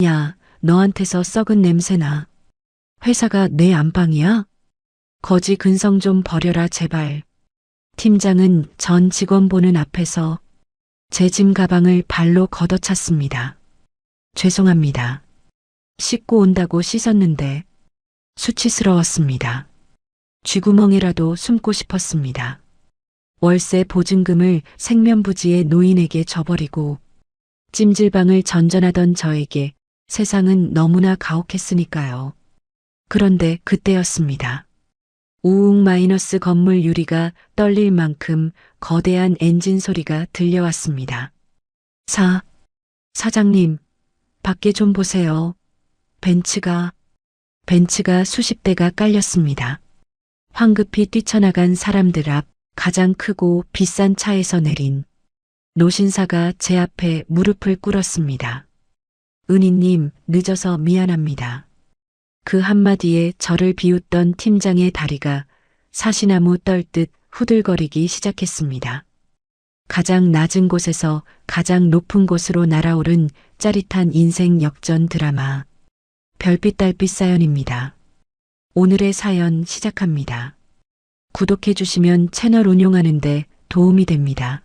야, 너한테서 썩은 냄새나. 회사가 내 안방이야? 거지 근성 좀 버려라 제발. 팀장은 전 직원 보는 앞에서 제 짐 가방을 발로 걷어찼습니다. 죄송합니다. 씻고 온다고 씻었는데 수치스러웠습니다. 쥐구멍이라도 숨고 싶었습니다. 월세 보증금을 생면부지의 노인에게 줘버리고 찜질방을 전전하던 저에게 세상은 너무나 가혹했으니까요. 그런데 그때였습니다. 우웅 마이너스 건물 유리가 떨릴 만큼 거대한 엔진 소리가 들려왔습니다. 사장님, 밖에 좀 보세요. 벤츠가 수십 대가 깔렸습니다. 황급히 뛰쳐나간 사람들 앞 가장 크고 비싼 차에서 내린 노신사가 제 앞에 무릎을 꿇었습니다. 은희님, 늦어서 미안합니다. 그 한마디에 저를 비웃던 팀장의 다리가 사시나무 떨듯 후들거리기 시작했습니다. 가장 낮은 곳에서 가장 높은 곳으로 날아오른 짜릿한 인생 역전 드라마. 별빛 달빛 사연입니다. 오늘의 사연 시작합니다. 구독해 주시면 채널 운용하는데 도움이 됩니다.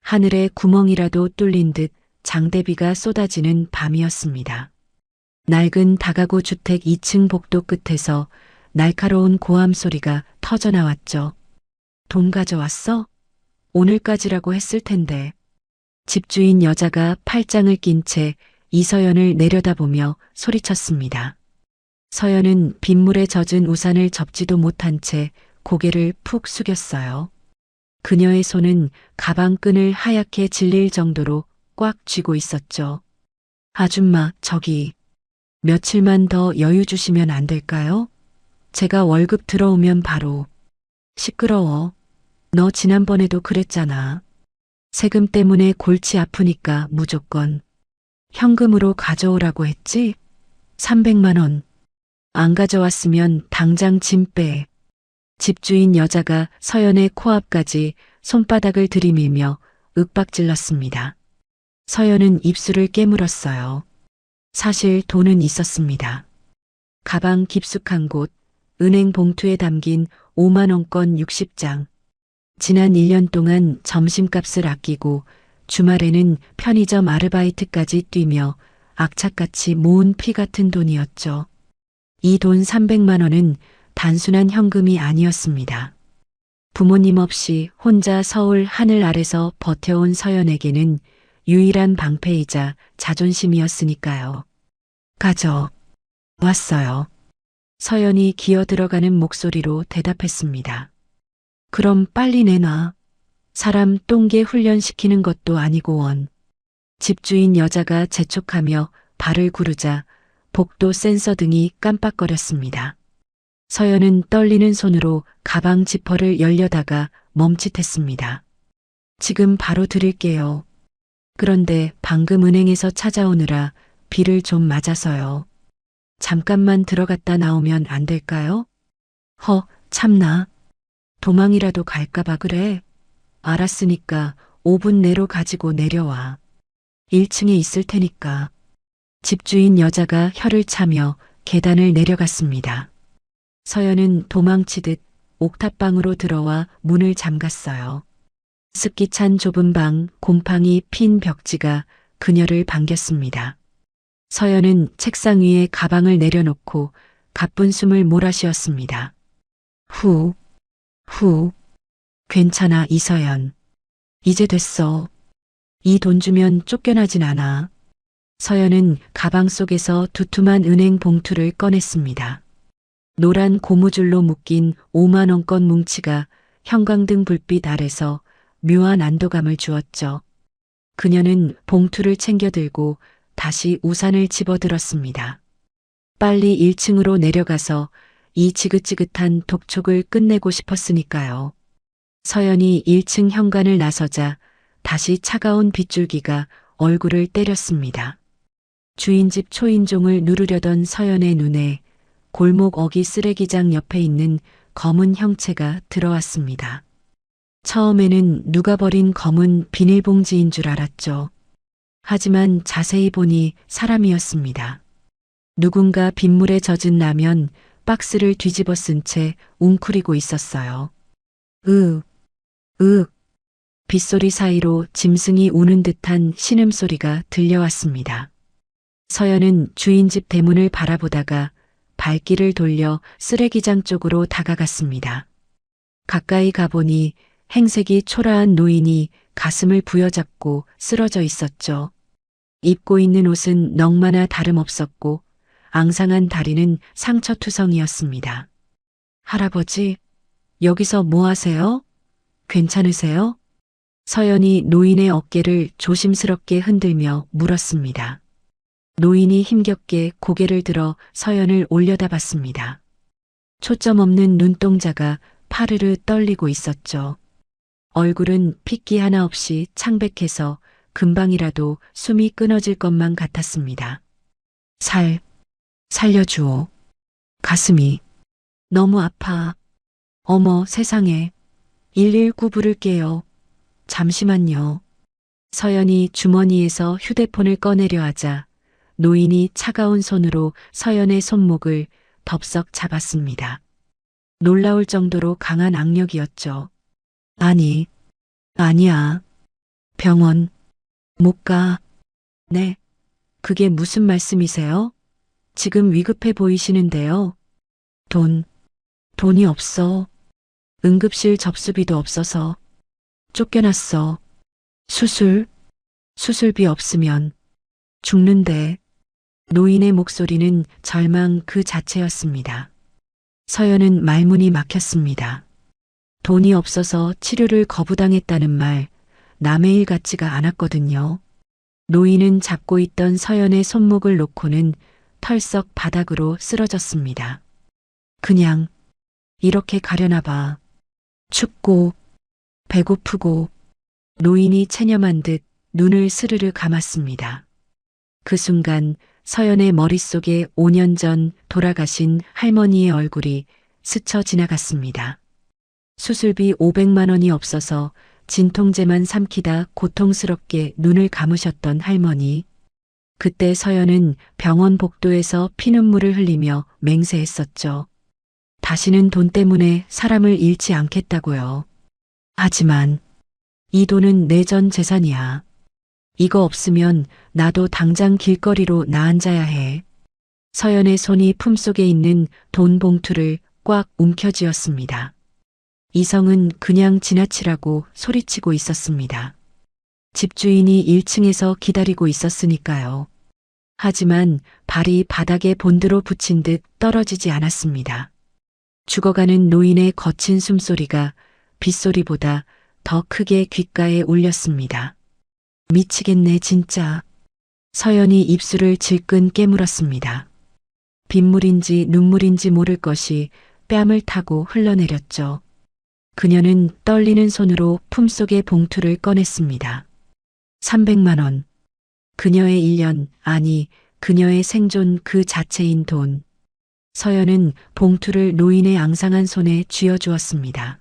하늘에 구멍이라도 뚫린 듯 장대비가 쏟아지는 밤이었습니다. 낡은 다가구 주택 2층 복도 끝에서 날카로운 고함 소리가 터져나왔죠. 돈 가져왔어? 오늘까지라고 했을 텐데. 집주인 여자가 팔짱을 낀 채 이서연을 내려다보며 소리쳤습니다. 서연은 빗물에 젖은 우산을 접지도 못한 채 고개를 푹 숙였어요. 그녀의 손은 가방 끈을 하얗게 질릴 정도로 꽉 쥐고 있었죠. 아줌마, 저기 며칠만 더 여유 주시면 안 될까요? 제가 월급 들어오면 바로. 시끄러워. 너 지난번에도 그랬잖아. 세금 때문에 골치 아프니까 무조건 현금으로 가져오라고 했지? 300만 원. 안 가져왔으면 당장 짐 빼. 집주인 여자가 서연의 코앞까지 손바닥을 들이밀며 윽박질렀습니다. 서연은 입술을 깨물었어요. 사실 돈은 있었습니다. 가방 깊숙한 곳, 은행 봉투에 담긴 5만 원권 60장. 지난 1년 동안 점심값을 아끼고 주말에는 편의점 아르바이트까지 뛰며 악착같이 모은 피 같은 돈이었죠. 이 돈 300만 원은 단순한 현금이 아니었습니다. 부모님 없이 혼자 서울 하늘 아래서 버텨온 서연에게는 유일한 방패이자 자존심이었으니까요. 왔어요. 서연이 기어 들어가는 목소리로 대답했습니다. 그럼 빨리 내놔. 사람 똥개 훈련시키는 것도 아니고 원. 집주인 여자가 재촉하며 발을 구르자 복도 센서 등이 깜빡거렸습니다. 서연은 떨리는 손으로 가방 지퍼를 열려다가 멈칫했습니다. 지금 바로 드릴게요. 그런데 방금 은행에서 찾아오느라 비를 좀 맞아서요. 잠깐만 들어갔다 나오면 안 될까요? 참나. 도망이라도 갈까봐 그래. 알았으니까 5분 내로 가지고 내려와. 1층에 있을 테니까. 집주인 여자가 혀를 차며 계단을 내려갔습니다. 서연은 도망치듯 옥탑방으로 들어와 문을 잠갔어요. 습기 찬 좁은 방, 곰팡이 핀 벽지가 그녀를 반겼습니다. 서연은 책상 위에 가방을 내려놓고 가쁜 숨을 몰아쉬었습니다. 후. 괜찮아, 이서연. 이제 됐어. 이 돈 주면 쫓겨나진 않아. 서연은 가방 속에서 두툼한 은행 봉투를 꺼냈습니다. 노란 고무줄로 묶인 5만 원권 뭉치가 형광등 불빛 아래서 묘한 안도감을 주었죠. 그녀는 봉투를 챙겨 들고 다시 우산을 집어들었습니다. 빨리 1층으로 내려가서 이 지긋지긋한 독촉을 끝내고 싶었으니까요. 서연이 1층 현관을 나서자 다시 차가운 빗줄기가 얼굴을 때렸습니다. 주인집 초인종을 누르려던 서연의 눈에 골목 어기 쓰레기장 옆에 있는 검은 형체가 들어왔습니다. 처음에는 누가 버린 검은 비닐봉지인 줄 알았죠. 하지만 자세히 보니 사람이었습니다. 누군가 빗물에 젖은 라면 박스를 뒤집어 쓴 채 웅크리고 있었어요. 으, 으, 빗소리 사이로 짐승이 우는 듯한 신음소리가 들려왔습니다. 서연은 주인집 대문을 바라보다가 발길을 돌려 쓰레기장 쪽으로 다가갔습니다. 가까이 가보니 행색이 초라한 노인이 가슴을 부여잡고 쓰러져 있었죠. 입고 있는 옷은 넋마나 다름없었고 앙상한 다리는 상처투성이었습니다. 할아버지, 여기서 뭐 하세요? 괜찮으세요? 서연이 노인의 어깨를 조심스럽게 흔들며 물었습니다. 노인이 힘겹게 고개를 들어 서연을 올려다봤습니다. 초점 없는 눈동자가 파르르 떨리고 있었죠. 얼굴은 핏기 하나 없이 창백해서 금방이라도 숨이 끊어질 것만 같았습니다. 살려주오. 가슴이 너무 아파. 어머 세상에. 119 부를게요. 잠시만요. 서연이 주머니에서 휴대폰을 꺼내려 하자 노인이 차가운 손으로 서연의 손목을 덥석 잡았습니다. 놀라울 정도로 강한 악력이었죠. 아니야. 병원 못 가. 네. 그게 무슨 말씀이세요? 지금 위급해 보이시는데요. 돈이 없어. 응급실 접수비도 없어서. 쫓겨났어. 수술비 없으면 죽는데. 노인의 목소리는 절망 그 자체였습니다. 서연은 말문이 막혔습니다. 돈이 없어서 치료를 거부당했다는 말, 남의 일 같지가 않았거든요. 노인은 잡고 있던 서연의 손목을 놓고는 털썩 바닥으로 쓰러졌습니다. 그냥 이렇게 가려나 봐. 춥고 배고프고. 노인이 체념한 듯 눈을 스르르 감았습니다. 그 순간 서연의 머릿속에 5년 전 돌아가신 할머니의 얼굴이 스쳐 지나갔습니다. 수술비 500만 원이 없어서 진통제만 삼키다 고통스럽게 눈을 감으셨던 할머니. 그때 서연은 병원 복도에서 피눈물을 흘리며 맹세했었죠. 다시는 돈 때문에 사람을 잃지 않겠다고요. 하지만 이 돈은 내 전 재산이야. 이거 없으면 나도 당장 길거리로 나앉아야 해. 서연의 손이 품속에 있는 돈 봉투를 꽉 움켜쥐었습니다. 이성은 그냥 지나치라고 소리치고 있었습니다. 집주인이 1층에서 기다리고 있었으니까요. 하지만 발이 바닥에 본드로 붙인 듯 떨어지지 않았습니다. 죽어가는 노인의 거친 숨소리가 빗소리보다 더 크게 귓가에 울렸습니다. 미치겠네 진짜. 서연이 입술을 질끈 깨물었습니다. 빗물인지 눈물인지 모를 것이 뺨을 타고 흘러내렸죠. 그녀는 떨리는 손으로 품속의 봉투를 꺼냈습니다. 300만 원. 그녀의 1년, 아니 그녀의 생존 그 자체인 돈. 서연은 봉투를 노인의 앙상한 손에 쥐어주었습니다.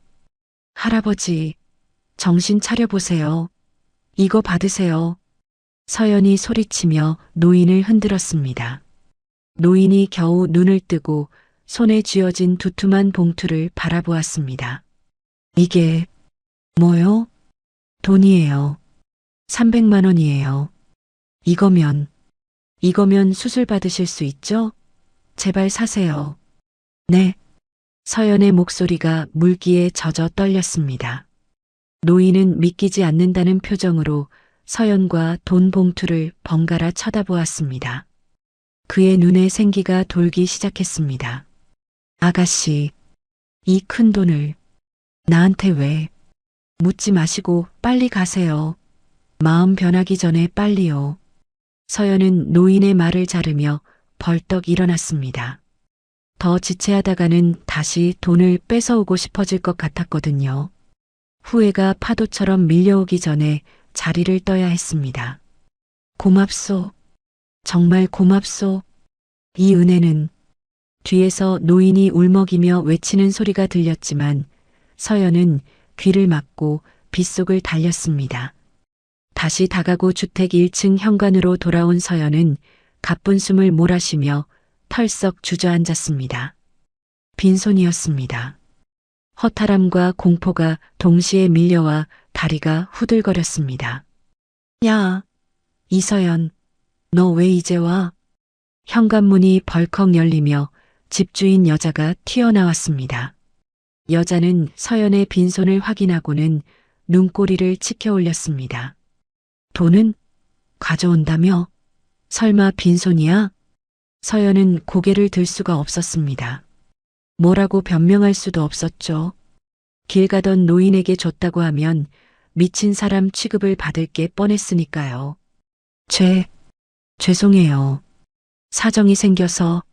할아버지, 정신 차려보세요. 이거 받으세요. 서연이 소리치며 노인을 흔들었습니다. 노인이 겨우 눈을 뜨고 손에 쥐어진 두툼한 봉투를 바라보았습니다. 이게 뭐요? 돈이에요. 300만 원이에요. 이거면 수술 받으실 수 있죠? 제발 사세요. 네. 서연의 목소리가 물기에 젖어 떨렸습니다. 노인은 믿기지 않는다는 표정으로 서연과 돈 봉투를 번갈아 쳐다보았습니다. 그의 눈에 생기가 돌기 시작했습니다. 아가씨, 이 큰 돈을 나한테 왜? 묻지 마시고 빨리 가세요. 마음 변하기 전에 빨리요. 서연은 노인의 말을 자르며 벌떡 일어났습니다. 더 지체하다가는 다시 돈을 뺏어오고 싶어질 것 같았거든요. 후회가 파도처럼 밀려오기 전에 자리를 떠야 했습니다. 고맙소. 정말 고맙소. 이 은혜는. 뒤에서 노인이 울먹이며 외치는 소리가 들렸지만 서연은 귀를 막고 빗속을 달렸습니다. 다시 다가구 주택 1층 현관으로 돌아온 서연은 가쁜 숨을 몰아쉬며 털썩 주저앉았습니다. 빈손이었습니다. 허탈함과 공포가 동시에 밀려와 다리가 후들거렸습니다. 야, 이서연, 너 왜 이제 와? 현관문이 벌컥 열리며 집주인 여자가 튀어나왔습니다. 여자는 서연의 빈손을 확인하고는 눈꼬리를 치켜 올렸습니다. 돈은 가져온다며? 설마 빈손이야? 서연은 고개를 들 수가 없었습니다. 뭐라고 변명할 수도 없었죠. 길 가던 노인에게 줬다고 하면 미친 사람 취급을 받을 게 뻔했으니까요. 죄송해요. 사정이 생겨서.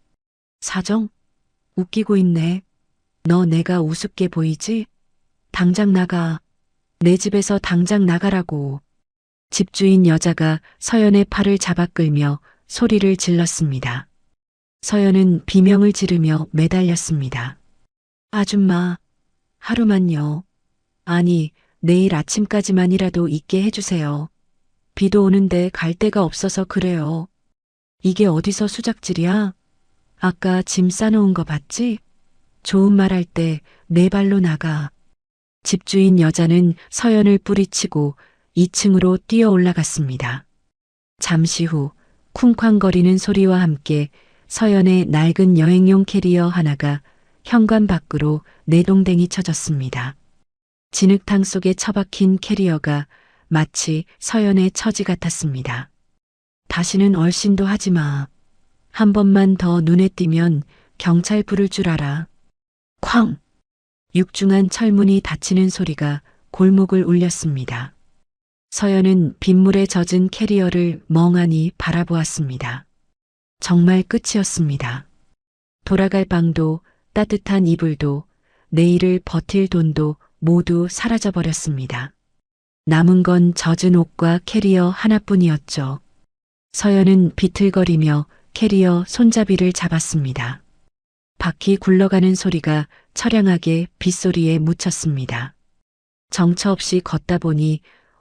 사정? 웃기고 있네. 너 내가 우습게 보이지? 당장 나가. 내 집에서 당장 나가라고. 집주인 여자가 서연의 팔을 잡아 끌며 소리를 질렀습니다. 서연은 비명을 지르며 매달렸습니다. 아줌마, 하루만요. 아니, 내일 아침까지만이라도 있게 해주세요. 비도 오는데 갈 데가 없어서 그래요. 이게 어디서 수작질이야? 아까 짐 싸놓은 거 봤지? 좋은 말 할 때 내 발로 나가. 집주인 여자는 서연을 뿌리치고 2층으로 뛰어 올라갔습니다. 잠시 후 쿵쾅거리는 소리와 함께 서연의 낡은 여행용 캐리어 하나가 현관 밖으로 내동댕이 쳐졌습니다. 진흙탕 속에 처박힌 캐리어가 마치 서연의 처지 같았습니다. 다시는 얼씬도 하지 마. 한 번만 더 눈에 띄면 경찰 부를 줄 알아. 쾅! 육중한 철문이 닫히는 소리가 골목을 울렸습니다. 서연은 빗물에 젖은 캐리어를 멍하니 바라보았습니다. 정말 끝이었습니다. 돌아갈 방도 따뜻한 이불도 내일을 버틸 돈도 모두 사라져버렸습니다. 남은 건 젖은 옷과 캐리어 하나뿐이었죠. 서연은 비틀거리며 캐리어 손잡이를 잡았습니다. 바퀴 굴러가는 소리가 처량하게 빗소리에 묻혔습니다. 정처 없이 걷다 보니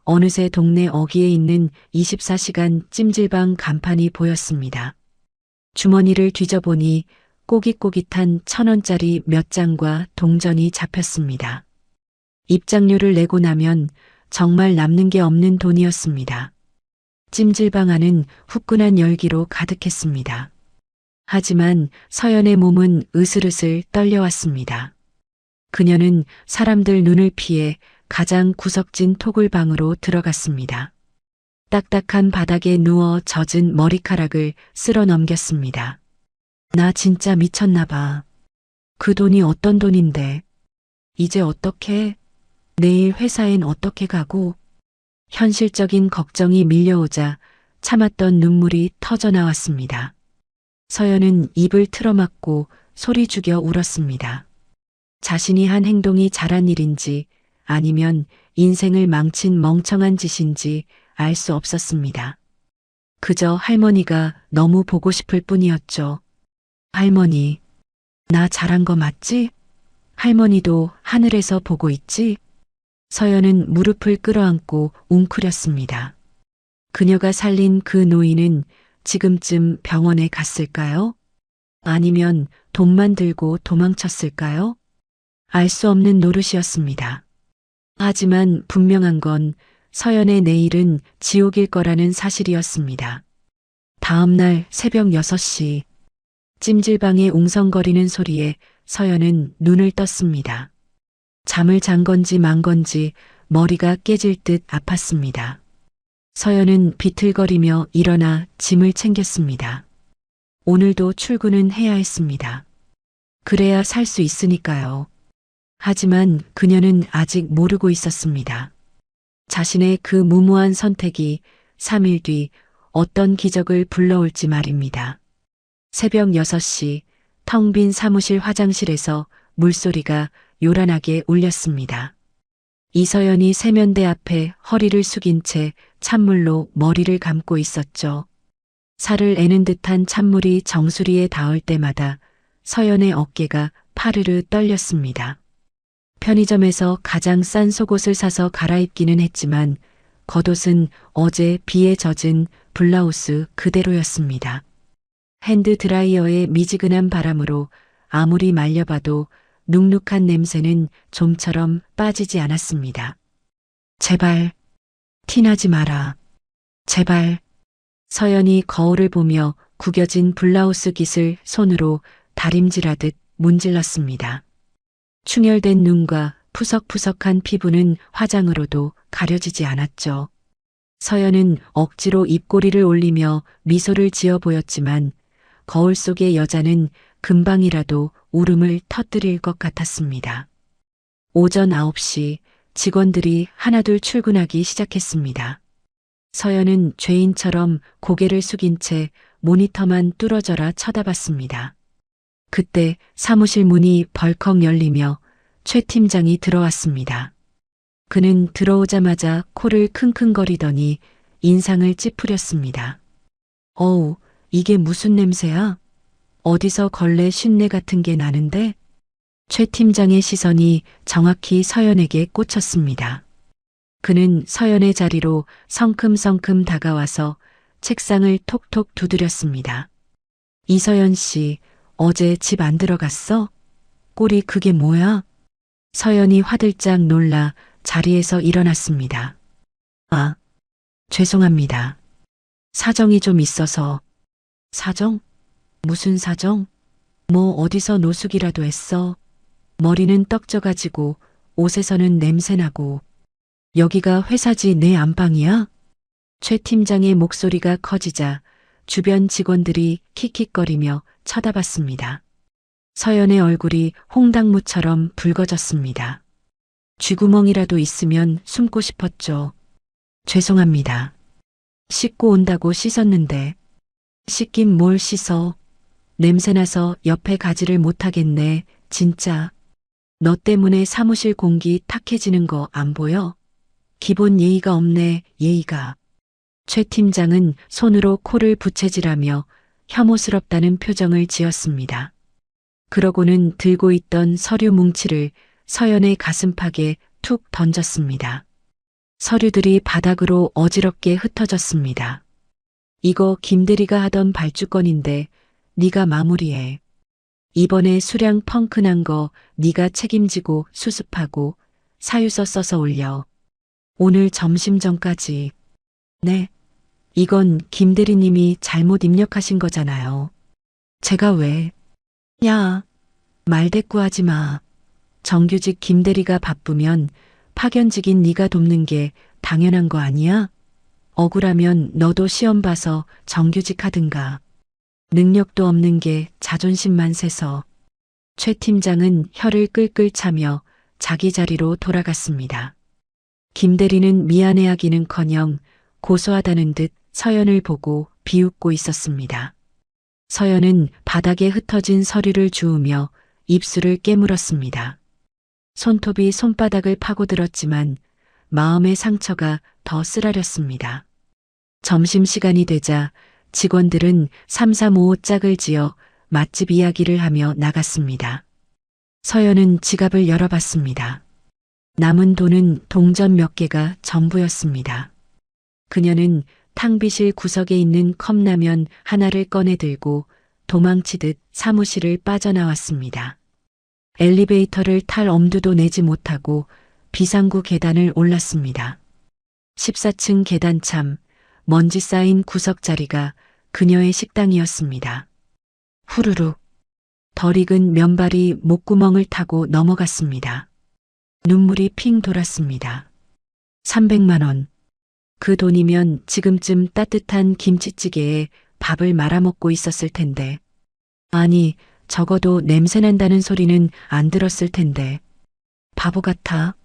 어느새 동네 어귀에 있는 24시간 찜질방 간판이 보였습니다. 주머니를 뒤져보니 꼬깃꼬깃한 1,000원짜리 몇 장과 동전이 잡혔습니다. 입장료를 내고 나면 정말 남는 게 없는 돈이었습니다. 찜질방 안은 후끈한 열기로 가득했습니다. 하지만 서연의 몸은 으슬으슬 떨려왔습니다. 그녀는 사람들 눈을 피해 가장 구석진 토굴방으로 들어갔습니다. 딱딱한 바닥에 누워 젖은 머리카락을 쓸어 넘겼습니다. 나 진짜 미쳤나 봐. 그 돈이 어떤 돈인데. 이제 어떻게? 내일 회사엔 어떻게 가고? 현실적인 걱정이 밀려오자 참았던 눈물이 터져 나왔습니다. 서연은 입을 틀어막고 소리 죽여 울었습니다. 자신이 한 행동이 잘한 일인지 아니면 인생을 망친 멍청한 짓인지 알 수 없었습니다. 그저 할머니가 너무 보고 싶을 뿐이었죠. 할머니, 나 잘한 거 맞지? 할머니도 하늘에서 보고 있지? 서연은 무릎을 끌어안고 웅크렸습니다. 그녀가 살린 그 노인은 지금쯤 병원에 갔을까요? 아니면 돈만 들고 도망쳤을까요? 알 수 없는 노릇이었습니다. 하지만 분명한 건 서연의 내일은 지옥일 거라는 사실이었습니다. 다음 날 새벽 6시 찜질방의 웅성거리는 소리에 서연은 눈을 떴습니다. 잠을 잔 건지 만 건지 머리가 깨질 듯 아팠습니다. 서연은 비틀거리며 일어나 짐을 챙겼습니다. 오늘도 출근은 해야 했습니다. 그래야 살 수 있으니까요. 하지만 그녀는 아직 모르고 있었습니다. 자신의 그 무모한 선택이 3일 뒤 어떤 기적을 불러올지 말입니다. 새벽 6시 텅 빈 사무실 화장실에서 물소리가 요란하게 울렸습니다. 이서연이 세면대 앞에 허리를 숙인 채 찬물로 머리를 감고 있었죠. 살을 애는 듯한 찬물이 정수리에 닿을 때마다 서연의 어깨가 파르르 떨렸습니다. 편의점에서 가장 싼 속옷을 사서 갈아입기는 했지만 겉옷은 어제 비에 젖은 블라우스 그대로였습니다. 핸드 드라이어의 미지근한 바람으로 아무리 말려봐도 눅눅한 냄새는 좀처럼 빠지지 않았습니다. 제발, 티나지 마라. 제발. 서연이 거울을 보며 구겨진 블라우스 깃을 손으로 다림질하듯 문질렀습니다. 충혈된 눈과 푸석푸석한 피부는 화장으로도 가려지지 않았죠. 서연은 억지로 입꼬리를 올리며 미소를 지어 보였지만 거울 속의 여자는 금방이라도 울음을 터뜨릴 것 같았습니다. 오전 9시 직원들이 하나둘 출근하기 시작했습니다. 서연은 죄인처럼 고개를 숙인 채 모니터만 뚫어져라 쳐다봤습니다. 그때 사무실 문이 벌컥 열리며 최 팀장이 들어왔습니다. 그는 들어오자마자 코를 킁킁거리더니 인상을 찌푸렸습니다. 어우, 이게 무슨 냄새야? 어디서 걸레 쉰내 같은 게 나는데? 최 팀장의 시선이 정확히 서연에게 꽂혔습니다. 그는 서연의 자리로 성큼성큼 다가와서 책상을 톡톡 두드렸습니다. 이서연 씨, 어제 집 안 들어갔어? 꼴이 그게 뭐야? 서연이 화들짝 놀라 자리에서 일어났습니다. 아, 죄송합니다. 사정이 좀 있어서. 사정? 무슨 사정? 뭐 어디서 노숙이라도 했어? 머리는 떡져가지고 옷에서는 냄새나고. 여기가 회사지 내 안방이야? 최 팀장의 목소리가 커지자 주변 직원들이 킥킥거리며 쳐다봤습니다. 서연의 얼굴이 홍당무처럼 붉어졌습니다. 쥐구멍이라도 있으면 숨고 싶었죠. 죄송합니다. 씻고 온다고 씻었는데. 씻긴 뭘 씻어. 냄새나서 옆에 가지를 못하겠네. 진짜. 너 때문에 사무실 공기 탁해지는 거 안 보여? 기본 예의가 없네, 예의가. 최 팀장은 손으로 코를 부채질하며 혐오스럽다는 표정을 지었습니다. 그러고는 들고 있던 서류 뭉치를 서연의 가슴팍에 툭 던졌습니다. 서류들이 바닥으로 어지럽게 흩어졌습니다. 이거 김대리가 하던 발주건인데 네가 마무리해. 이번에 수량 펑크난 거 네가 책임지고 수습하고 사유서 써서 올려. 오늘 점심 전까지. 네. 이건 김대리님이 잘못 입력하신 거잖아요. 제가 왜? 야, 말대꾸하지 마. 정규직 김대리가 바쁘면 파견직인 네가 돕는 게 당연한 거 아니야? 억울하면 너도 시험 봐서 정규직 하든가. 능력도 없는 게 자존심만 세서. 최 팀장은 혀를 끌끌 차며 자기 자리로 돌아갔습니다. 김대리는 미안해하기는커녕 고소하다는 듯 서연을 보고 비웃고 있었습니다. 서연은 바닥에 흩어진 서류를 주우며 입술을 깨물었습니다. 손톱이 손바닥을 파고들었지만 마음의 상처가 더 쓰라렸습니다. 점심시간이 되자 직원들은 335 짝을 지어 맛집 이야기를 하며 나갔습니다. 서연은 지갑을 열어봤습니다. 남은 돈은 동전 몇 개가 전부였습니다. 그녀는 탕비실 구석에 있는 컵라면 하나를 꺼내 들고 도망치듯 사무실을 빠져나왔습니다. 엘리베이터를 탈 엄두도 내지 못하고 비상구 계단을 올랐습니다. 14층 계단참, 먼지 쌓인 구석 자리가 그녀의 식당이었습니다. 후루룩, 덜 익은 면발이 목구멍을 타고 넘어갔습니다. 눈물이 핑 돌았습니다. 300만 원. 그 돈이면 지금쯤 따뜻한 김치찌개에 밥을 말아먹고 있었을 텐데. 아니, 적어도 냄새난다는 소리는 안 들었을 텐데. 바보 같아.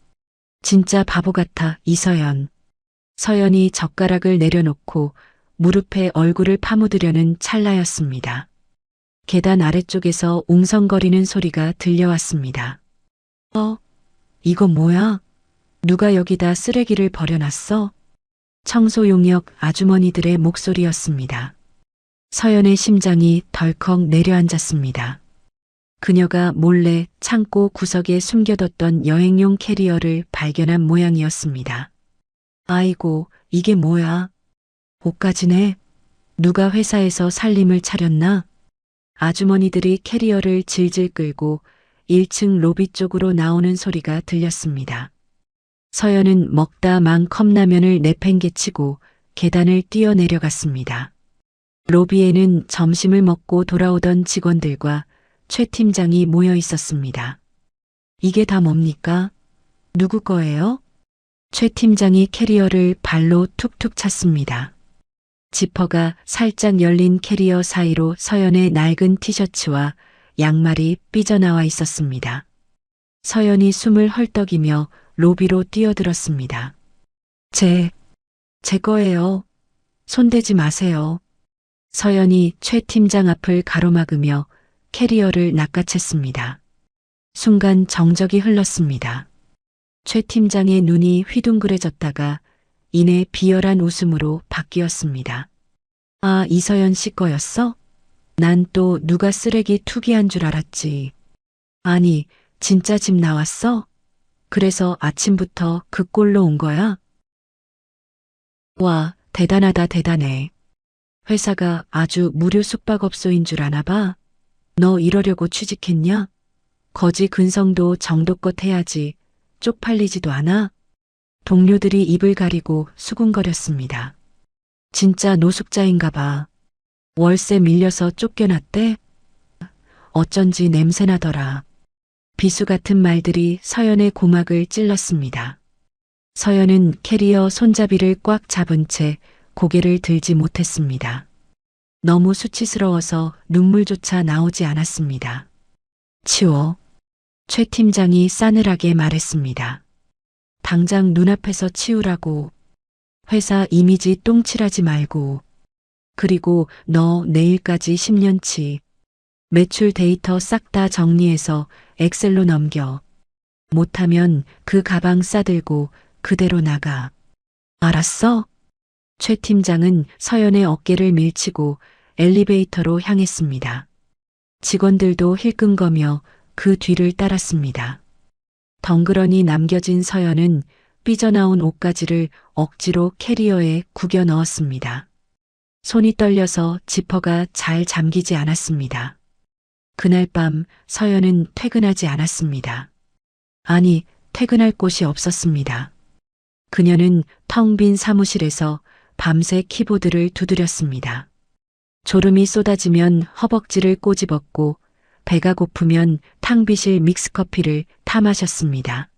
진짜 바보 같아, 이서연. 서연이 젓가락을 내려놓고 무릎에 얼굴을 파묻으려는 찰나였습니다. 계단 아래쪽에서 웅성거리는 소리가 들려왔습니다. 이거 뭐야? 누가 여기다 쓰레기를 버려놨어? 청소 용역 아주머니들의 목소리였습니다. 서연의 심장이 덜컥 내려앉았습니다. 그녀가 몰래 창고 구석에 숨겨뒀던 여행용 캐리어를 발견한 모양이었습니다. 아이고, 이게 뭐야? 옷까지네. 누가 회사에서 살림을 차렸나? 아주머니들이 캐리어를 질질 끌고 1층 로비 쪽으로 나오는 소리가 들렸습니다. 서연은 먹다 망 컵라면을 내팽개치고 계단을 뛰어내려갔습니다. 로비에는 점심을 먹고 돌아오던 직원들과 최 팀장이 모여 있었습니다. 이게 다 뭡니까? 누구 거예요? 최 팀장이 캐리어를 발로 툭툭 찼습니다. 지퍼가 살짝 열린 캐리어 사이로 서연의 낡은 티셔츠와 양말이 삐져나와 있었습니다. 서연이 숨을 헐떡이며 로비로 뛰어들었습니다. 제 거예요. 손대지 마세요. 서연이 최 팀장 앞을 가로막으며 캐리어를 낚아챘습니다. 순간 정적이 흘렀습니다. 최 팀장의 눈이 휘둥그레졌다가 이내 비열한 웃음으로 바뀌었습니다. 아, 이서연 씨 거였어? 난 또 누가 쓰레기 투기한 줄 알았지. 아니, 진짜 집 나왔어? 그래서 아침부터 그 꼴로 온 거야? 와, 대단하다 대단해. 회사가 아주 무료 숙박업소인 줄 아나 봐. 너 이러려고 취직했냐? 거지 근성도 정도껏 해야지. 쪽팔리지도 않아? 동료들이 입을 가리고 수군거렸습니다. 진짜 노숙자인가 봐. 월세 밀려서 쫓겨났대? 어쩐지 냄새나더라. 비수 같은 말들이 서연의 고막을 찔렀습니다. 서연은 캐리어 손잡이를 꽉 잡은 채 고개를 들지 못했습니다. 너무 수치스러워서 눈물조차 나오지 않았습니다. 치워. 최 팀장이 싸늘하게 말했습니다. 당장 눈앞에서 치우라고. 회사 이미지 똥칠하지 말고. 그리고 너 내일까지 10년치. 매출 데이터 싹 다 정리해서 엑셀로 넘겨. 못하면 그 가방 싸들고 그대로 나가. 알았어? 최 팀장은 서연의 어깨를 밀치고 엘리베이터로 향했습니다. 직원들도 힐끔거며 그 뒤를 따랐습니다. 덩그러니 남겨진 서연은 삐져나온 옷가지를 억지로 캐리어에 구겨 넣었습니다. 손이 떨려서 지퍼가 잘 잠기지 않았습니다. 그날 밤 서연은 퇴근하지 않았습니다. 아니, 퇴근할 곳이 없었습니다. 그녀는 텅 빈 사무실에서 밤새 키보드를 두드렸습니다. 졸음이 쏟아지면 허벅지를 꼬집었고 배가 고프면 탕비실 믹스커피를 타 마셨습니다.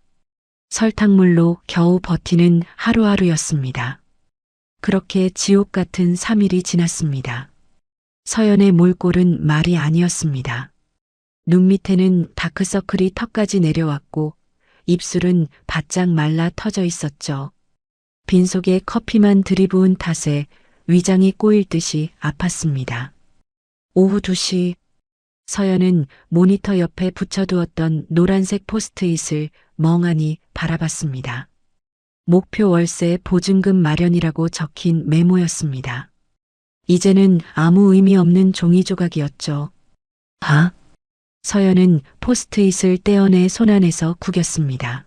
설탕물로 겨우 버티는 하루하루였습니다. 그렇게 지옥 같은 3일이 지났습니다. 서연의 몰골은 말이 아니었습니다. 눈 밑에는 다크서클이 턱까지 내려왔고 입술은 바짝 말라 터져 있었죠. 빈속에 커피만 들이부은 탓에 위장이 꼬일 듯이 아팠습니다. 오후 2시 서연은 모니터 옆에 붙여두었던 노란색 포스트잇을 멍하니 바라봤습니다. 목표 월세 보증금 마련이라고 적힌 메모였습니다. 이제는 아무 의미 없는 종이 조각이었죠. 아? 서연은 포스트잇을 떼어내 손안에서 구겼습니다.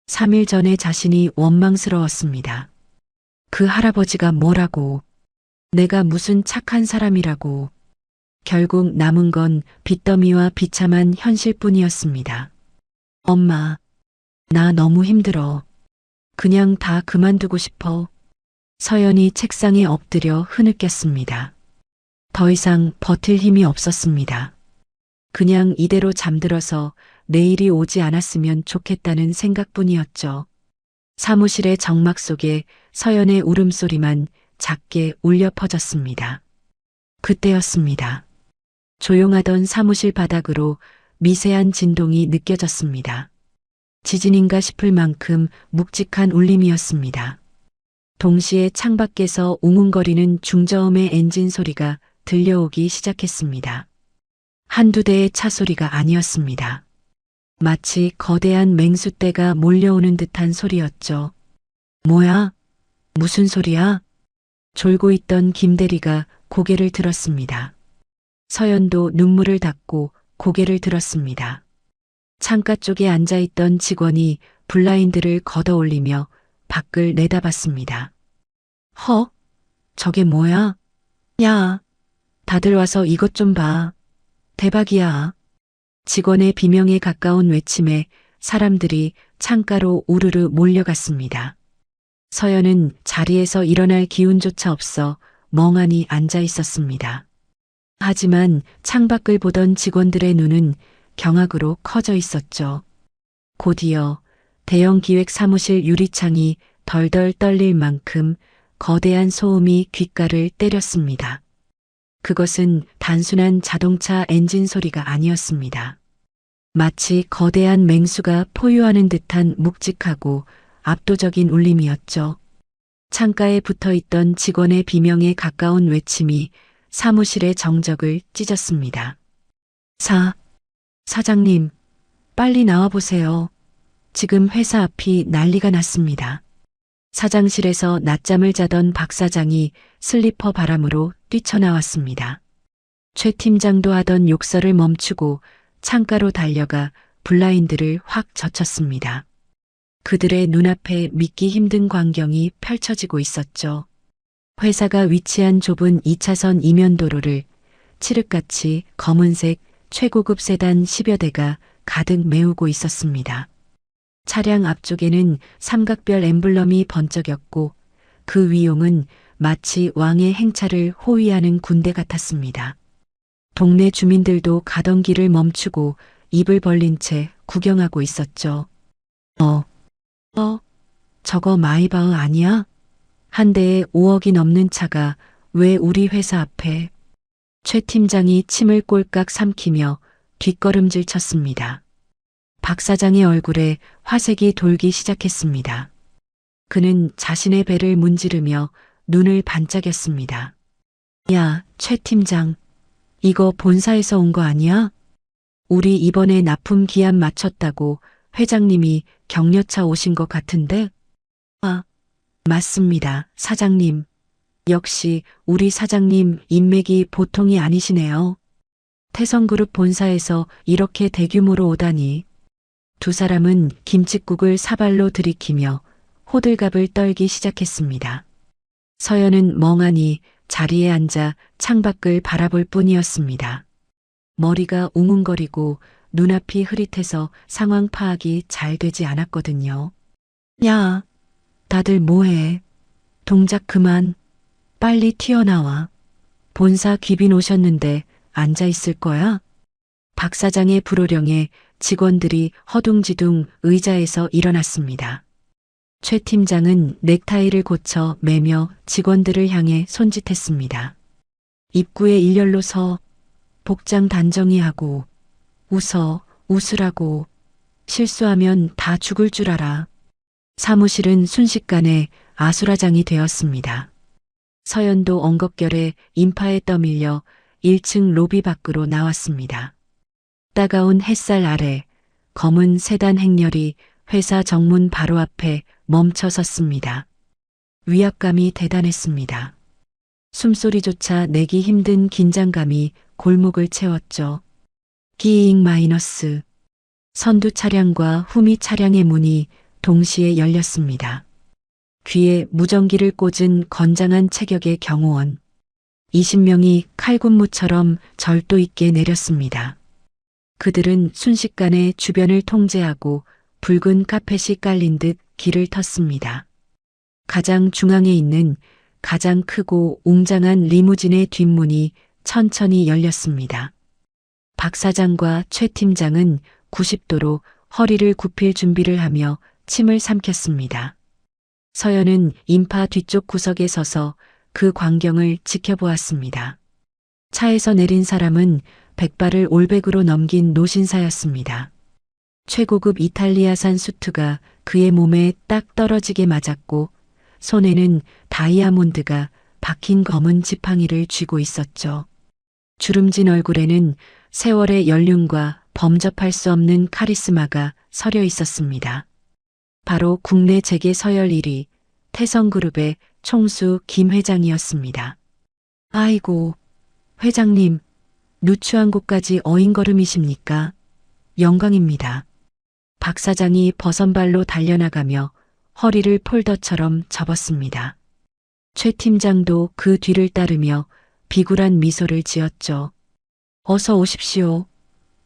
3일 전에 자신이 원망스러웠습니다. 그 할아버지가 뭐라고, 내가 무슨 착한 사람이라고. 결국 남은 건 빚더미와 비참한 현실뿐이었습니다. 엄마, 나 너무 힘들어. 그냥 다 그만두고 싶어. 서연이 책상에 엎드려 흐느꼈습니다. 더 이상 버틸 힘이 없었습니다. 그냥 이대로 잠들어서 내일이 오지 않았으면 좋겠다는 생각뿐이었죠. 사무실의 정막 속에 서연의 울음소리만 작게 울려 퍼졌습니다. 그때였습니다. 조용하던 사무실 바닥으로 미세한 진동이 느껴졌습니다. 지진인가 싶을 만큼 묵직한 울림이었습니다. 동시에 창밖에서 웅웅거리는 중저음의 엔진 소리가 들려오기 시작했습니다. 한두 대의 차 소리가 아니었습니다. 마치 거대한 맹수떼가 몰려오는 듯한 소리였죠. 뭐야? 무슨 소리야? 졸고 있던 김대리가 고개를 들었습니다. 서연도 눈물을 닦고 고개를 들었습니다. 창가 쪽에 앉아있던 직원이 블라인드를 걷어올리며 밖을 내다봤습니다. 허? 저게 뭐야? 야, 다들 와서 이것 좀 봐. 대박이야. 직원의 비명에 가까운 외침에 사람들이 창가로 우르르 몰려갔습니다. 서연은 자리에서 일어날 기운조차 없어 멍하니 앉아 있었습니다. 하지만 창밖을 보던 직원들의 눈은 경악으로 커져 있었죠. 곧이어 대형 기획 사무실 유리창이 덜덜 떨릴 만큼 거대한 소음이 귓가를 때렸습니다. 그것은 단순한 자동차 엔진 소리가 아니었습니다. 마치 거대한 맹수가 포효하는 듯한 묵직하고 압도적인 울림이었죠. 창가에 붙어 있던 직원의 비명에 가까운 외침이 사무실의 정적을 찢었습니다. 사장님, 빨리 나와보세요. 지금 회사 앞이 난리가 났습니다. 사장실에서 낮잠을 자던 박 사장이 슬리퍼 바람으로 뛰쳐나왔습니다. 최 팀장도 하던 욕설을 멈추고 창가로 달려가 블라인드를 확 젖혔습니다. 그들의 눈앞에 믿기 힘든 광경이 펼쳐지고 있었죠. 회사가 위치한 좁은 2차선 이면도로를 칠흑같이 검은색 최고급 세단 10여 대가 가득 메우고 있었습니다. 차량 앞쪽에는 삼각별 엠블럼이 번쩍였고 그 위용은 마치 왕의 행차를 호위하는 군대 같았습니다. 동네 주민들도 가던 길을 멈추고 입을 벌린 채 구경하고 있었죠. 저거 마이바흐 아니야? 한 대에 5억이 넘는 차가 왜 우리 회사 앞에? 최 팀장이 침을 꼴깍 삼키며 뒷걸음질 쳤습니다. 박 사장의 얼굴에 화색이 돌기 시작했습니다. 그는 자신의 배를 문지르며 눈을 반짝였습니다. 야, 최 팀장. 이거 본사에서 온 거 아니야? 우리 이번에 납품 기한 맞췄다고 회장님이 격려차 오신 것 같은데? 맞습니다, 사장님. 역시 우리 사장님 인맥이 보통이 아니시네요. 태성그룹 본사에서 이렇게 대규모로 오다니. 두 사람은 김칫국을 사발로 들이키며 호들갑을 떨기 시작했습니다. 서연은 멍하니 자리에 앉아 창밖을 바라볼 뿐이었습니다. 머리가 웅웅거리고 눈앞이 흐릿해서 상황 파악이 잘 되지 않았거든요. 야, 다들 뭐해? 동작 그만. 빨리 튀어나와. 본사 귀빈 오셨는데 앉아 있을 거야? 박 사장의 불호령에 직원들이 허둥지둥 의자에서 일어났습니다. 최 팀장은 넥타이를 고쳐 매며 직원들을 향해 손짓했습니다. 입구에 일렬로 서 복장 단정히 하고 웃으라고. 실수하면 다 죽을 줄 알아. 사무실은 순식간에 아수라장이 되었습니다. 서연도 엉겁결에 인파에 떠밀려 1층 로비 밖으로 나왔습니다. 따가운 햇살 아래 검은 세단 행렬이 회사 정문 바로 앞에 멈춰 섰습니다. 위압감이 대단했습니다. 숨소리조차 내기 힘든 긴장감이 골목을 채웠죠. 끼잉 마이너스. 선두 차량과 후미 차량의 문이 동시에 열렸습니다. 귀에 무전기를 꽂은 건장한 체격의 경호원. 20명이 칼군무처럼 절도 있게 내렸습니다. 그들은 순식간에 주변을 통제하고 붉은 카펫이 깔린 듯 길을 텄습니다. 가장 중앙에 있는 가장 크고 웅장한 리무진의 뒷문이 천천히 열렸습니다. 박 사장과 최 팀장은 90도로 허리를 굽힐 준비를 하며 침을 삼켰습니다. 서연은 인파 뒤쪽 구석에 서서 그 광경을 지켜보았습니다. 차에서 내린 사람은 백발을 올백으로 넘긴 노신사였습니다. 최고급 이탈리아산 수트가 그의 몸에 딱 떨어지게 맞았고 손에는 다이아몬드가 박힌 검은 지팡이를 쥐고 있었죠. 주름진 얼굴에는 세월의 연륜과 범접할 수 없는 카리스마가 서려 있었습니다. 바로 국내 재계 서열 1위 태성그룹의 총수 김 회장이었습니다. 아이고, 회장님, 누추한 곳까지 어인걸음이십니까? 영광입니다. 박 사장이 버선발로 달려나가며 허리를 폴더처럼 접었습니다. 최 팀장도 그 뒤를 따르며 비굴한 미소를 지었죠. 어서 오십시오.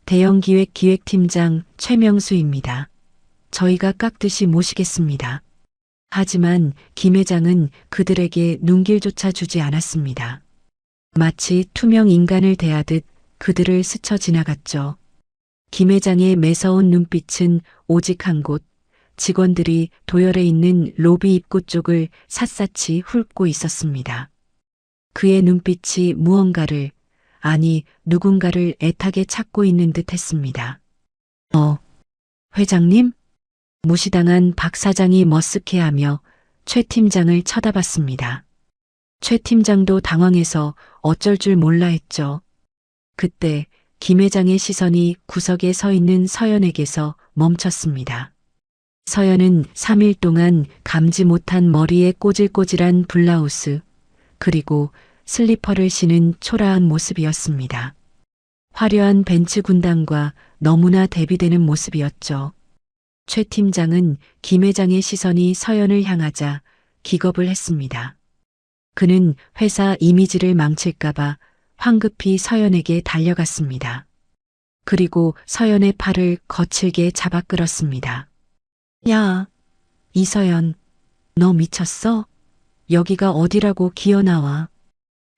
대형기획팀장 최명수입니다. 저희가 깍듯이 모시겠습니다. 하지만 김 회장은 그들에게 눈길조차 주지 않았습니다. 마치 투명 인간을 대하듯 그들을 스쳐 지나갔죠. 김 회장의 매서운 눈빛은 오직 한 곳, 직원들이 도열해 있는 로비 입구 쪽을 샅샅이 훑고 있었습니다. 그의 눈빛이 무언가를, 아니 누군가를 애타게 찾고 있는 듯 했습니다. 회장님? 무시당한 박 사장이 머쓱해하며 최 팀장을 쳐다봤습니다. 최 팀장도 당황해서 어쩔 줄 몰라 했죠. 그때 김 회장의 시선이 구석에 서 있는 서연에게서 멈췄습니다. 서연은 3일 동안 감지 못한 머리에 꼬질꼬질한 블라우스, 그리고 슬리퍼를 신은 초라한 모습이었습니다. 화려한 벤츠 군단과 너무나 대비되는 모습이었죠. 최 팀장은 김 회장의 시선이 서연을 향하자 기겁을 했습니다. 그는 회사 이미지를 망칠까봐 황급히 서연에게 달려갔습니다. 그리고 서연의 팔을 거칠게 잡아 끌었습니다. 야, 이서연, 너 미쳤어? 여기가 어디라고 기어나와.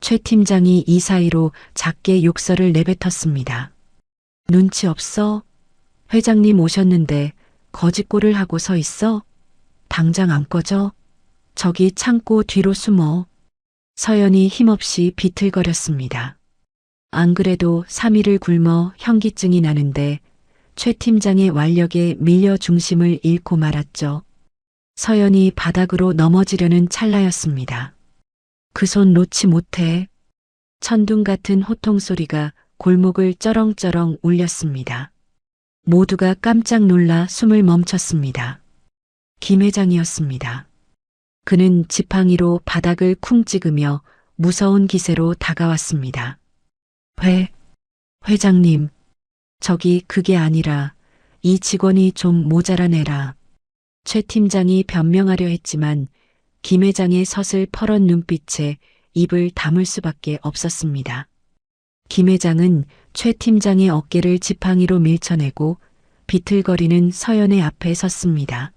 최 팀장이 이 사이로 작게 욕설을 내뱉었습니다. 눈치 없어? 회장님 오셨는데 거짓골을 하고 서 있어? 당장 안 꺼져? 저기 창고 뒤로 숨어. 서연이 힘없이 비틀거렸습니다. 안 그래도 3일을 굶어 현기증이 나는데 최 팀장의 완력에 밀려 중심을 잃고 말았죠. 서연이 바닥으로 넘어지려는 찰나였습니다. 그 손 놓지 못해. 천둥 같은 호통 소리가 골목을 쩌렁쩌렁 울렸습니다. 모두가 깜짝 놀라 숨을 멈췄습니다. 김 회장이었습니다. 그는 지팡이로 바닥을 쿵 찍으며 무서운 기세로 다가왔습니다. 회장님, 저기 그게 아니라 이 직원이 좀 모자란 애라. 최 팀장이 변명하려 했지만 김 회장의 서슬 퍼런 눈빛에 입을 다물 수밖에 없었습니다. 김 회장은 최 팀장의 어깨를 지팡이로 밀쳐내고 비틀거리는 서연의 앞에 섰습니다.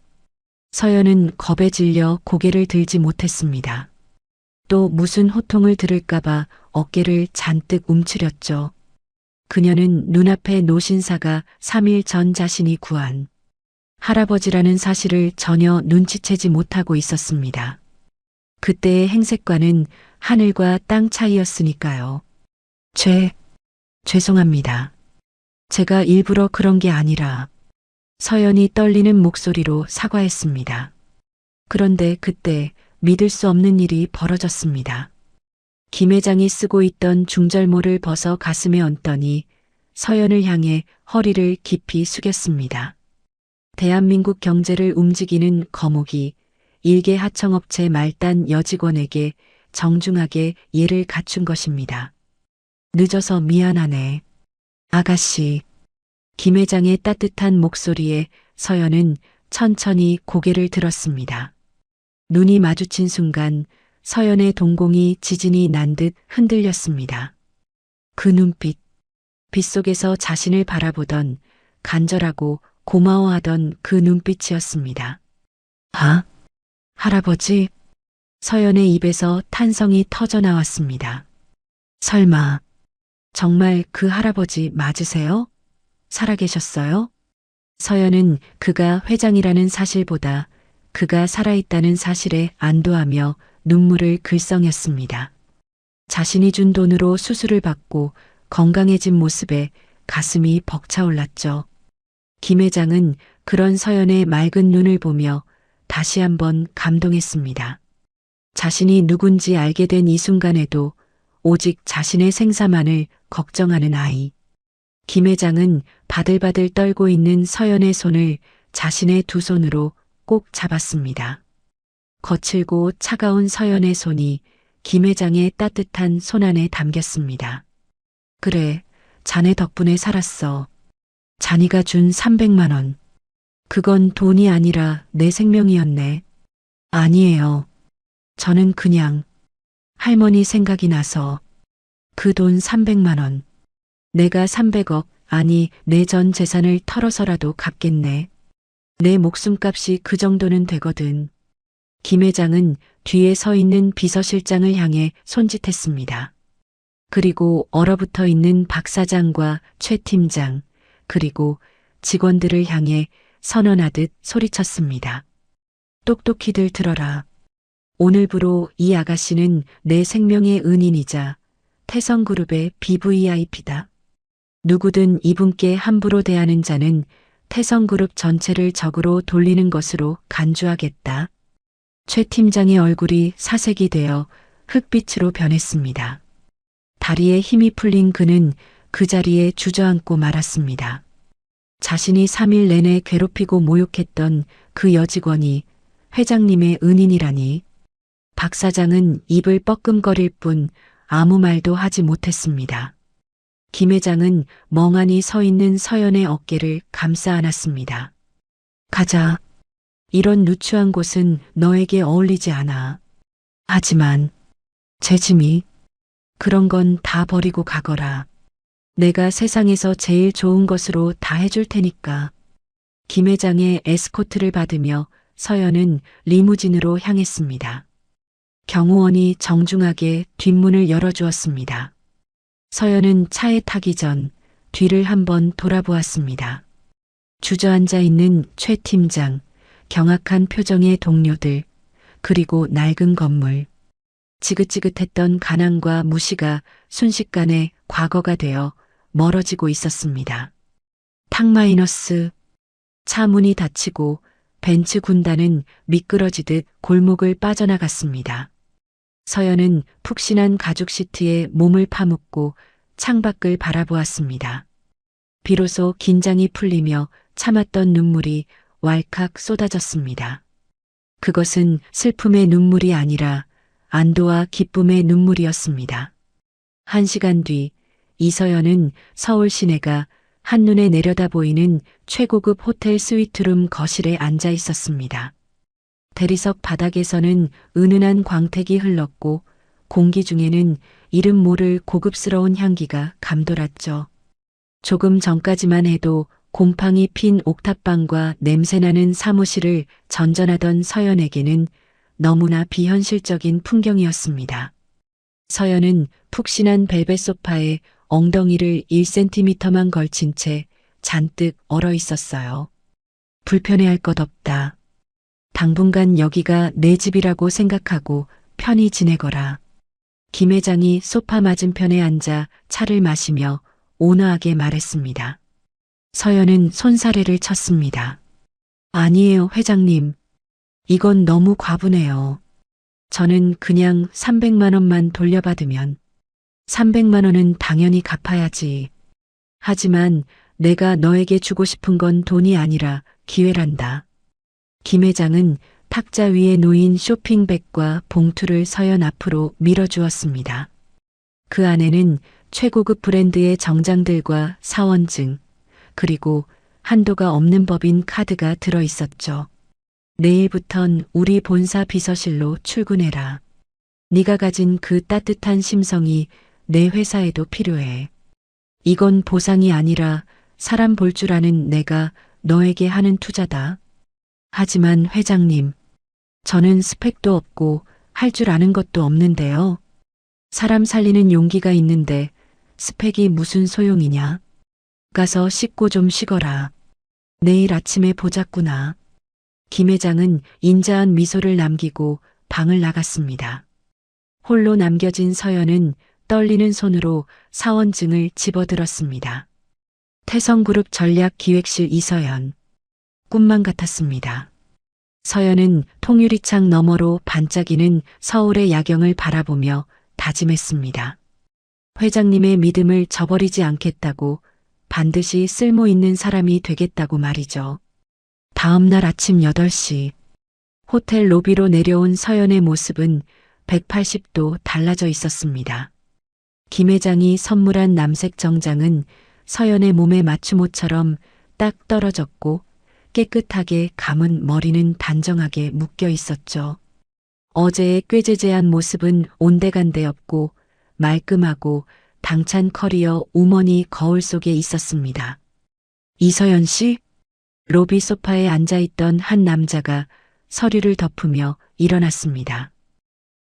서연은 겁에 질려 고개를 들지 못했습니다. 또 무슨 호통을 들을까봐 어깨를 잔뜩 움츠렸죠. 그녀는 눈앞에 노신사가 3일 전 자신이 구한 할아버지라는 사실을 전혀 눈치채지 못하고 있었습니다. 그때의 행색과는 하늘과 땅 차이였으니까요. 죄송합니다. 제가 일부러 그런 게 아니라. 서연이 떨리는 목소리로 사과했습니다. 그런데 그때 믿을 수 없는 일이 벌어졌습니다. 김 회장이 쓰고 있던 중절모를 벗어 가슴에 얹더니 서연을 향해 허리를 깊이 숙였습니다. 대한민국 경제를 움직이는 거목이 일개 하청업체 말단 여직원에게 정중하게 예를 갖춘 것입니다. 늦어서 미안하네. 아가씨. 김 회장의 따뜻한 목소리에 서연은 천천히 고개를 들었습니다. 눈이 마주친 순간 서연의 동공이 지진이 난 듯 흔들렸습니다. 그 눈빛, 빗속에서 자신을 바라보던 간절하고 고마워하던 그 눈빛이었습니다. 할아버지? 서연의 입에서 탄성이 터져 나왔습니다. 설마, 정말 그 할아버지 맞으세요? 살아계셨어요? 서연은 그가 회장이라는 사실보다 그가 살아있다는 사실에 안도하며 눈물을 글썽였습니다. 자신이 준 돈으로 수술을 받고 건강해진 모습에 가슴이 벅차올랐죠. 김 회장은 그런 서연의 맑은 눈을 보며 다시 한번 감동했습니다. 자신이 누군지 알게 된 이 순간에도 오직 자신의 생사만을 걱정하는 아이. 김 회장은 바들바들 떨고 있는 서연의 손을 자신의 두 손으로 꼭 잡았습니다. 거칠고 차가운 서연의 손이 김 회장의 따뜻한 손 안에 담겼습니다. 그래, 자네 덕분에 살았어. 자니가 준 300만 원. 그건 돈이 아니라 내 생명이었네. 아니에요. 저는 그냥 할머니 생각이 나서 그 돈 300만 원. 내가 300억, 아니 내 전 재산을 털어서라도 갚겠네. 내 목숨값이 그 정도는 되거든. 김 회장은 뒤에 서 있는 비서실장을 향해 손짓했습니다. 그리고 얼어붙어 있는 박 사장과 최 팀장, 그리고 직원들을 향해 선언하듯 소리쳤습니다. 똑똑히들 들어라. 오늘부로 이 아가씨는 내 생명의 은인이자 태성그룹의 BVIP다. 누구든 이분께 함부로 대하는 자는 태성그룹 전체를 적으로 돌리는 것으로 간주하겠다. 최 팀장의 얼굴이 사색이 되어 흑빛으로 변했습니다. 다리에 힘이 풀린 그는 그 자리에 주저앉고 말았습니다. 자신이 3일 내내 괴롭히고 모욕했던 그 여직원이 회장님의 은인이라니. 박 사장은 입을 뻐끔거릴 뿐 아무 말도 하지 못했습니다. 김 회장은 멍하니 서 있는 서연의 어깨를 감싸 안았습니다. 가자. 이런 누추한 곳은 너에게 어울리지 않아. 하지만 재짐이 그런 건 다 버리고 가거라. 내가 세상에서 제일 좋은 것으로 다 해줄 테니까. 김 회장의 에스코트를 받으며 서연은 리무진으로 향했습니다. 경호원이 정중하게 뒷문을 열어주었습니다. 서연은 차에 타기 전 뒤를 한번 돌아보았습니다. 주저앉아 있는 최 팀장, 경악한 표정의 동료들, 그리고 낡은 건물. 지긋지긋했던 가난과 무시가 순식간에 과거가 되어 멀어지고 있었습니다. 탁-, 차 문이 닫히고 벤츠 군단은 미끄러지듯 골목을 빠져나갔습니다. 서연은 푹신한 가죽 시트에 몸을 파묻고 창밖을 바라보았습니다. 비로소 긴장이 풀리며 참았던 눈물이 왈칵 쏟아졌습니다. 그것은 슬픔의 눈물이 아니라 안도와 기쁨의 눈물이었습니다. 1시간 뒤 이서연은 서울 시내가 한눈에 내려다 보이는 최고급 호텔 스위트룸 거실에 앉아 있었습니다. 대리석 바닥에서는 은은한 광택이 흘렀고 공기 중에는 이름 모를 고급스러운 향기가 감돌았죠. 조금 전까지만 해도 곰팡이 핀 옥탑방과 냄새나는 사무실을 전전하던 서연에게는 너무나 비현실적인 풍경이었습니다. 서연은 푹신한 벨벳 소파에 엉덩이를 1cm만 걸친 채 잔뜩 얼어 있었어요. 불편해할 것 없다. 당분간 여기가 내 집이라고 생각하고 편히 지내거라. 김 회장이 소파 맞은편에 앉아 차를 마시며 온화하게 말했습니다. 서연은 손사래를 쳤습니다. 아니에요, 회장님. 이건 너무 과분해요. 저는 그냥 300만 원만 돌려받으면 300만 원은 당연히 갚아야지. 하지만 내가 너에게 주고 싶은 건 돈이 아니라 기회란다. 김 회장은 탁자 위에 놓인 쇼핑백과 봉투를 서연 앞으로 밀어주었습니다. 그 안에는 최고급 브랜드의 정장들과 사원증, 그리고 한도가 없는 법인 카드가 들어 있었죠. 내일부턴 우리 본사 비서실로 출근해라. 네가 가진 그 따뜻한 심성이 내 회사에도 필요해. 이건 보상이 아니라 사람 볼 줄 아는 내가 너에게 하는 투자다. 하지만 회장님, 저는 스펙도 없고 할 줄 아는 것도 없는데요. 사람 살리는 용기가 있는데 스펙이 무슨 소용이냐. 가서 씻고 좀 쉬거라. 내일 아침에 보자꾸나. 김 회장은 인자한 미소를 남기고 방을 나갔습니다. 홀로 남겨진 서연은 떨리는 손으로 사원증을 집어들었습니다. 태성그룹 전략기획실 이서연. 꿈만 같았습니다. 서연은 통유리창 너머로 반짝이는 서울의 야경을 바라보며 다짐했습니다. 회장님의 믿음을 저버리지 않겠다고, 반드시 쓸모 있는 사람이 되겠다고 말이죠. 다음 날 아침 8시 호텔 로비로 내려온 서연의 모습은 180도 달라져 있었습니다. 김 회장이 선물한 남색 정장은 서연의 몸에 맞춤옷처럼 딱 떨어졌고 깨끗하게 감은 머리는 단정하게 묶여 있었죠. 어제의 꾀죄죄한 모습은 온데간데 없고 말끔하고 당찬 커리어 우먼이 거울 속에 있었습니다. 이서연 씨? 로비 소파에 앉아있던 한 남자가 서류를 덮으며 일어났습니다.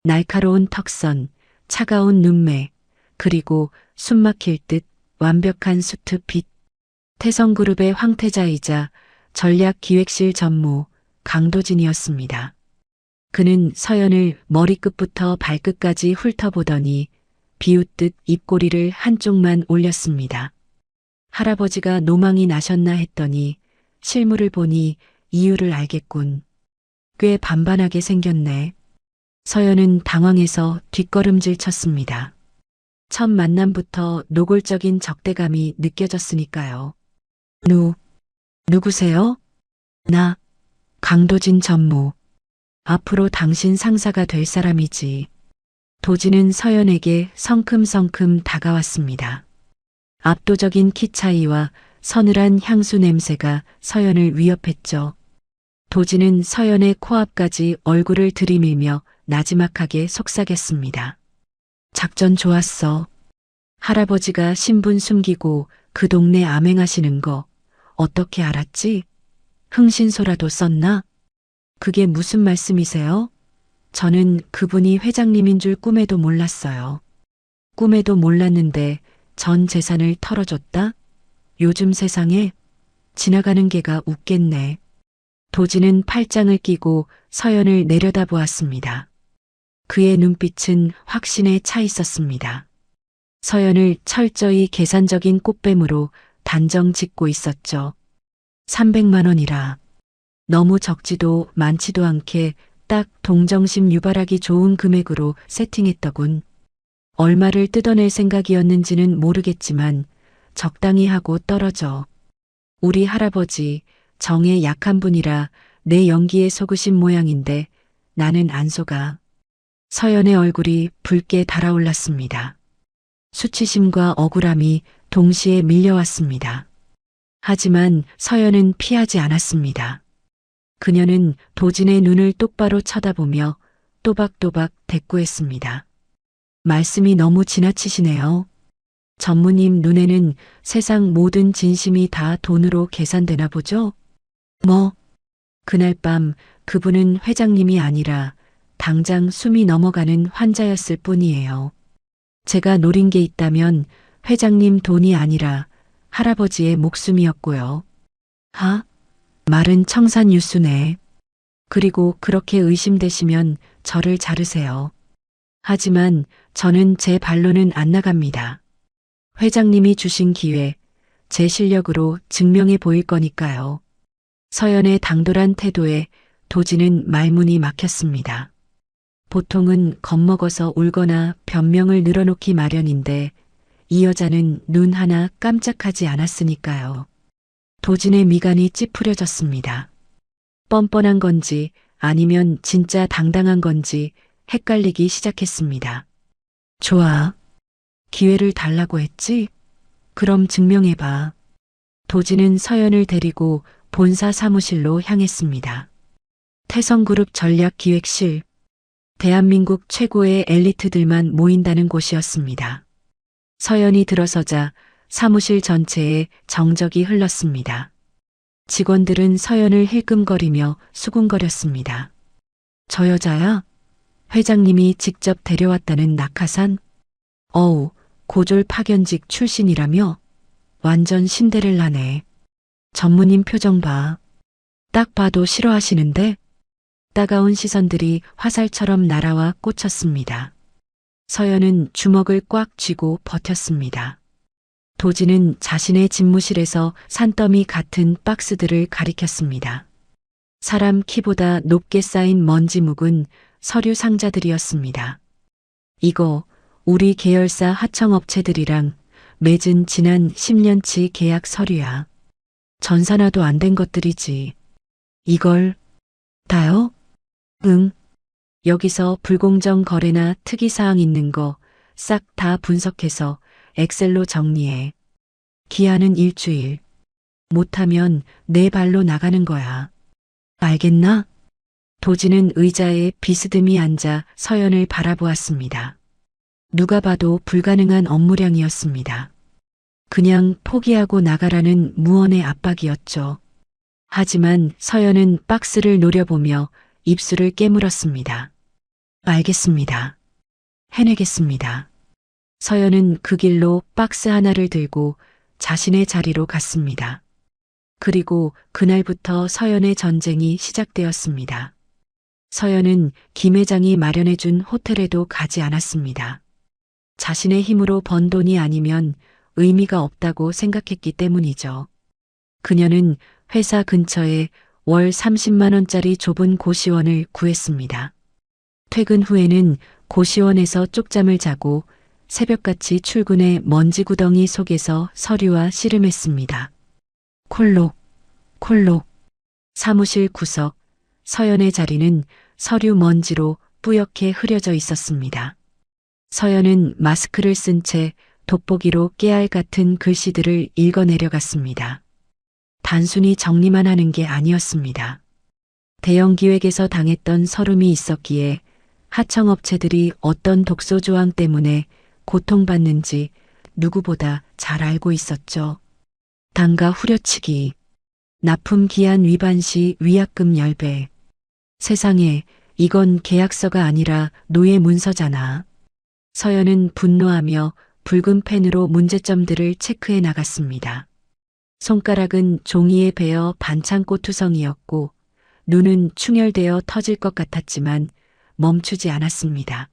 날카로운 턱선, 차가운 눈매, 그리고 숨막힐 듯 완벽한 수트핏. 태성그룹의 황태자이자 전략기획실 전무 강도진이었습니다. 그는 서연을 머리끝부터 발끝까지 훑어보더니 비웃듯 입꼬리를 한쪽만 올렸습니다. 할아버지가 노망이 나셨나 했더니 실물을 보니 이유를 알겠군. 꽤 반반하게 생겼네. 서연은 당황해서 뒷걸음질 쳤습니다. 첫 만남부터 노골적인 적대감이 느껴졌으니까요. 누구세요? 나, 강도진 전무. 앞으로 당신 상사가 될 사람이지. 도진은 서연에게 성큼성큼 다가왔습니다. 압도적인 키 차이와 서늘한 향수 냄새가 서연을 위협했죠. 도진은 서연의 코앞까지 얼굴을 들이밀며 나지막하게 속삭였습니다. 작전 좋았어. 할아버지가 신분 숨기고 그 동네 암행하시는 거 어떻게 알았지? 흥신소라도 썼나? 그게 무슨 말씀이세요? 저는 그분이 회장님인 줄 꿈에도 몰랐어요. 꿈에도 몰랐는데 전 재산을 털어줬다? 요즘 세상에 지나가는 개가 웃겠네. 도진은 팔짱을 끼고 서연을 내려다보았습니다. 그의 눈빛은 확신에 차 있었습니다. 서연을 철저히 계산적인 꽃뱀으로 단정 짓고 있었죠. 300만 원이라. 너무 적지도 많지도 않게 딱 동정심 유발하기 좋은 금액으로 세팅했더군. 얼마를 뜯어낼 생각이었는지는 모르겠지만 적당히 하고 떨어져. 우리 할아버지 정에 약한 분이라 내 연기에 속으신 모양인데 나는 안 속아. 서연의 얼굴이 붉게 달아올랐습니다. 수치심과 억울함이 동시에 밀려왔습니다. 하지만 서연은 피하지 않았습니다. 그녀는 도진의 눈을 똑바로 쳐다보며 또박또박 대꾸했습니다. 말씀이 너무 지나치시네요. 전무님 눈에는 세상 모든 진심이 다 돈으로 계산되나 보죠? 그날 밤 그분은 회장님이 아니라 당장 숨이 넘어가는 환자였을 뿐이에요. 제가 노린 게 있다면 회장님 돈이 아니라 할아버지의 목숨이었고요. 말은 청산유수네. 그리고 그렇게 의심되시면 저를 자르세요. 하지만 저는 제 발로는 안 나갑니다. 회장님이 주신 기회, 제 실력으로 증명해 보일 거니까요. 서연의 당돌한 태도에 도진은 말문이 막혔습니다. 보통은 겁먹어서 울거나 변명을 늘어놓기 마련인데 이 여자는 눈 하나 깜짝하지 않았으니까요. 도진의 미간이 찌푸려졌습니다. 뻔뻔한 건지 아니면 진짜 당당한 건지 헷갈리기 시작했습니다. 좋아. 기회를 달라고 했지? 그럼 증명해봐. 도진은 서연을 데리고 본사 사무실로 향했습니다. 태성그룹 전략기획실. 대한민국 최고의 엘리트들만 모인다는 곳이었습니다. 서연이 들어서자 사무실 전체에 정적이 흘렀습니다. 직원들은 서연을 힐끔거리며 수군거렸습니다. 저 여자야? 회장님이 직접 데려왔다는 낙하산? 어우, 고졸 파견직 출신이라며? 완전 신데렐라네. 전무님 표정 봐. 딱 봐도 싫어하시는데? 따가운 시선들이 화살처럼 날아와 꽂혔습니다. 서연은 주먹을 꽉 쥐고 버텼습니다. 도진은 자신의 집무실에서 산더미 같은 박스들을 가리켰습니다. 사람 키보다 높게 쌓인 먼지 묵은 서류 상자들이었습니다. 이거 우리 계열사 하청업체들이랑 맺은 지난 10년치 계약 서류야. 전산화도 안 된 것들이지. 이걸 다요? 응. 여기서 불공정 거래나 특이사항 있는 거 싹 다 분석해서 엑셀로 정리해. 기한은 일주일. 못하면 내 발로 나가는 거야. 알겠나? 도진은 의자에 비스듬히 앉아 서연을 바라보았습니다. 누가 봐도 불가능한 업무량이었습니다. 그냥 포기하고 나가라는 무언의 압박이었죠. 하지만 서연은 박스를 노려보며 입술을 깨물었습니다. 알겠습니다. 해내겠습니다. 서연은 그 길로 박스 하나를 들고 자신의 자리로 갔습니다. 그리고 그날부터 서연의 전쟁이 시작되었습니다. 서연은 김 회장이 마련해준 호텔에도 가지 않았습니다. 자신의 힘으로 번 돈이 아니면 의미가 없다고 생각했기 때문이죠. 그녀는 회사 근처에 월 30만 원짜리 좁은 고시원을 구했습니다. 퇴근 후에는 고시원에서 쪽잠을 자고 새벽같이 출근해 먼지 구덩이 속에서 서류와 씨름했습니다. 콜록, 콜록. 사무실 구석, 서연의 자리는 서류 먼지로 뿌옇게 흐려져 있었습니다. 서연은 마스크를 쓴 채 돋보기로 깨알 같은 글씨들을 읽어내려갔습니다. 단순히 정리만 하는 게 아니었습니다. 대형 기획에서 당했던 서름이 있었기에 하청업체들이 어떤 독소 조항 때문에 고통받는지 누구보다 잘 알고 있었죠. 단가 후려치기, 납품 기한 위반 시 위약금 10배. 세상에, 이건 계약서가 아니라 노예 문서잖아. 서연은 분노하며 붉은 펜으로 문제점들을 체크해 나갔습니다. 손가락은 종이에 베어 반창고 투성이었고 눈은 충혈되어 터질 것 같았지만 멈추지 않았습니다.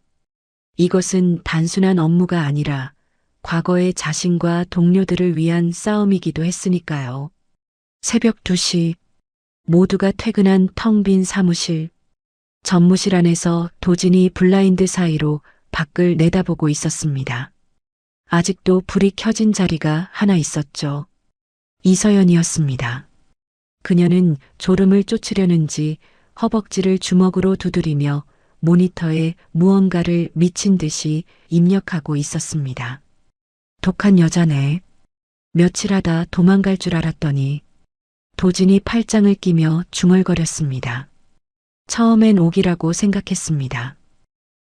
이것은 단순한 업무가 아니라 과거의 자신과 동료들을 위한 싸움이기도 했으니까요. 새벽 2시 모두가 퇴근한 텅 빈 사무실. 전무실 안에서 도진이 블라인드 사이로 밖을 내다보고 있었습니다. 아직도 불이 켜진 자리가 하나 있었죠. 이서연이었습니다. 그녀는 졸음을 쫓으려는지 허벅지를 주먹으로 두드리며 모니터에 무언가를 미친 듯이 입력하고 있었습니다. 독한 여자네. 며칠 하다 도망갈 줄 알았더니. 도진이 팔짱을 끼며 중얼거렸습니다. 처음엔 오기라고 생각했습니다.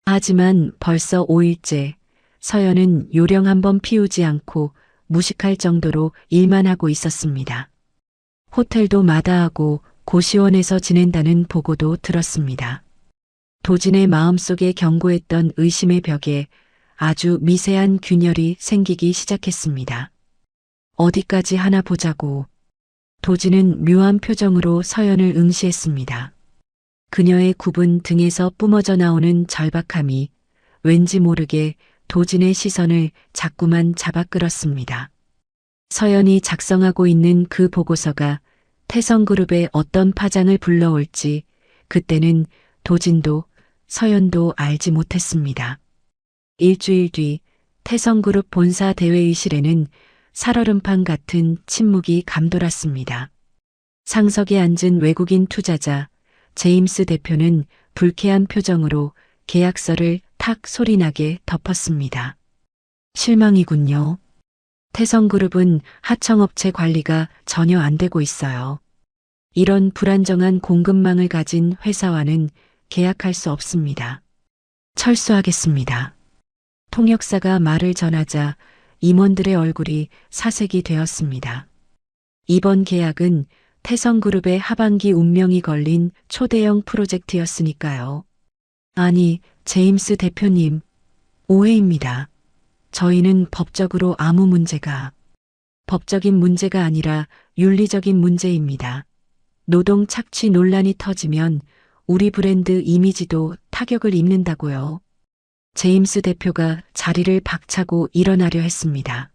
하지만 벌써 5일째 서연은 요령 한번 피우지 않고 무식할 정도로 일만 하고 있었습니다. 호텔도 마다하고 고시원에서 지낸다는 보고도 들었습니다. 도진의 마음속에 견고했던 의심의 벽에 아주 미세한 균열이 생기기 시작했습니다. 어디까지 하나 보자고. 도진은 묘한 표정으로 서연을 응시했습니다. 그녀의 굽은 등에서 뿜어져 나오는 절박함이 왠지 모르게 도진의 시선을 자꾸만 잡아 끌었습니다. 서연이 작성하고 있는 그 보고서가 태성그룹의 어떤 파장을 불러올지 그때는 도진도 서연도 알지 못했습니다. 일주일 뒤 태성그룹 본사 대회의실에는 살얼음판 같은 침묵이 감돌았습니다. 상석에 앉은 외국인 투자자 제임스 대표는 불쾌한 표정으로 계약서를 탁 소리나게 덮었습니다. 실망이군요. 태성그룹은 하청업체 관리가 전혀 안 되고 있어요. 이런 불안정한 공급망을 가진 회사와는 계약할 수 없습니다. 철수하겠습니다. 통역사가 말을 전하자 임원들의 얼굴이 사색이 되었습니다. 이번 계약은 태성그룹의 하반기 운명이 걸린 초대형 프로젝트였으니까요. 아니, 제임스 대표님, 오해입니다. 저희는 법적으로 아무 법적인 문제가 아니라 윤리적인 문제입니다. 노동 착취 논란이 터지면 우리 브랜드 이미지도 타격을 입는다고요. 제임스 대표가 자리를 박차고 일어나려 했습니다.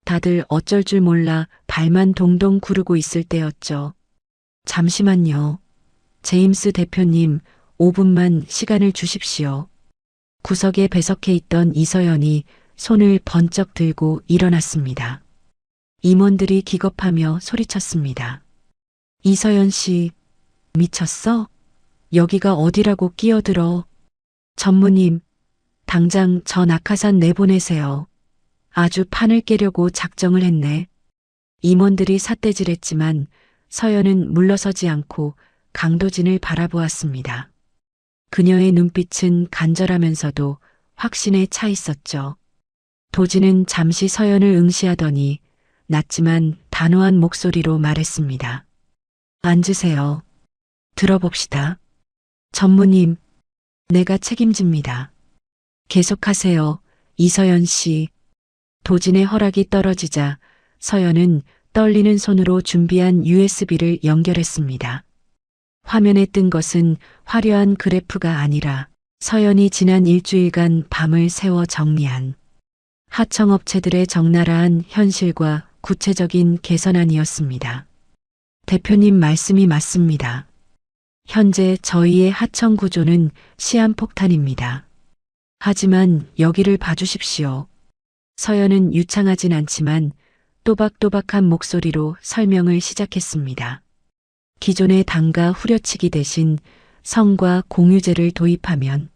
다들 어쩔 줄 몰라 발만 동동 구르고 있을 때였죠. 잠시만요. 제임스 대표님, 5분만 시간을 주십시오. 구석에 배석해 있던 이서연이 손을 번쩍 들고 일어났습니다. 임원들이 기겁하며 소리쳤습니다. 이서연 씨, 미쳤어? 여기가 어디라고 끼어들어? 전무님, 당장 저 낙하산 내보내세요. 아주 판을 깨려고 작정을 했네. 임원들이 삿대질했지만 서연은 물러서지 않고 강도진을 바라보았습니다. 그녀의 눈빛은 간절하면서도 확신에 차 있었죠. 도진은 잠시 서연을 응시하더니 낮지만 단호한 목소리로 말했습니다. 앉으세요. 들어봅시다. 전무님, 내가 책임집니다. 계속하세요, 이서연 씨. 도진의 허락이 떨어지자 서연은 떨리는 손으로 준비한 USB를 연결했습니다. 화면에 뜬 것은 화려한 그래프가 아니라 서연이 지난 일주일간 밤을 새워 정리한 하청업체들의 적나라한 현실과 구체적인 개선안이었습니다. 대표님 말씀이 맞습니다. 현재 저희의 하청 구조는 시한폭탄입니다. 하지만 여기를 봐주십시오. 서연은 유창하진 않지만 또박또박한 목소리로 설명을 시작했습니다. 기존의 단가 후려치기 대신 성과 공유제를 도입하면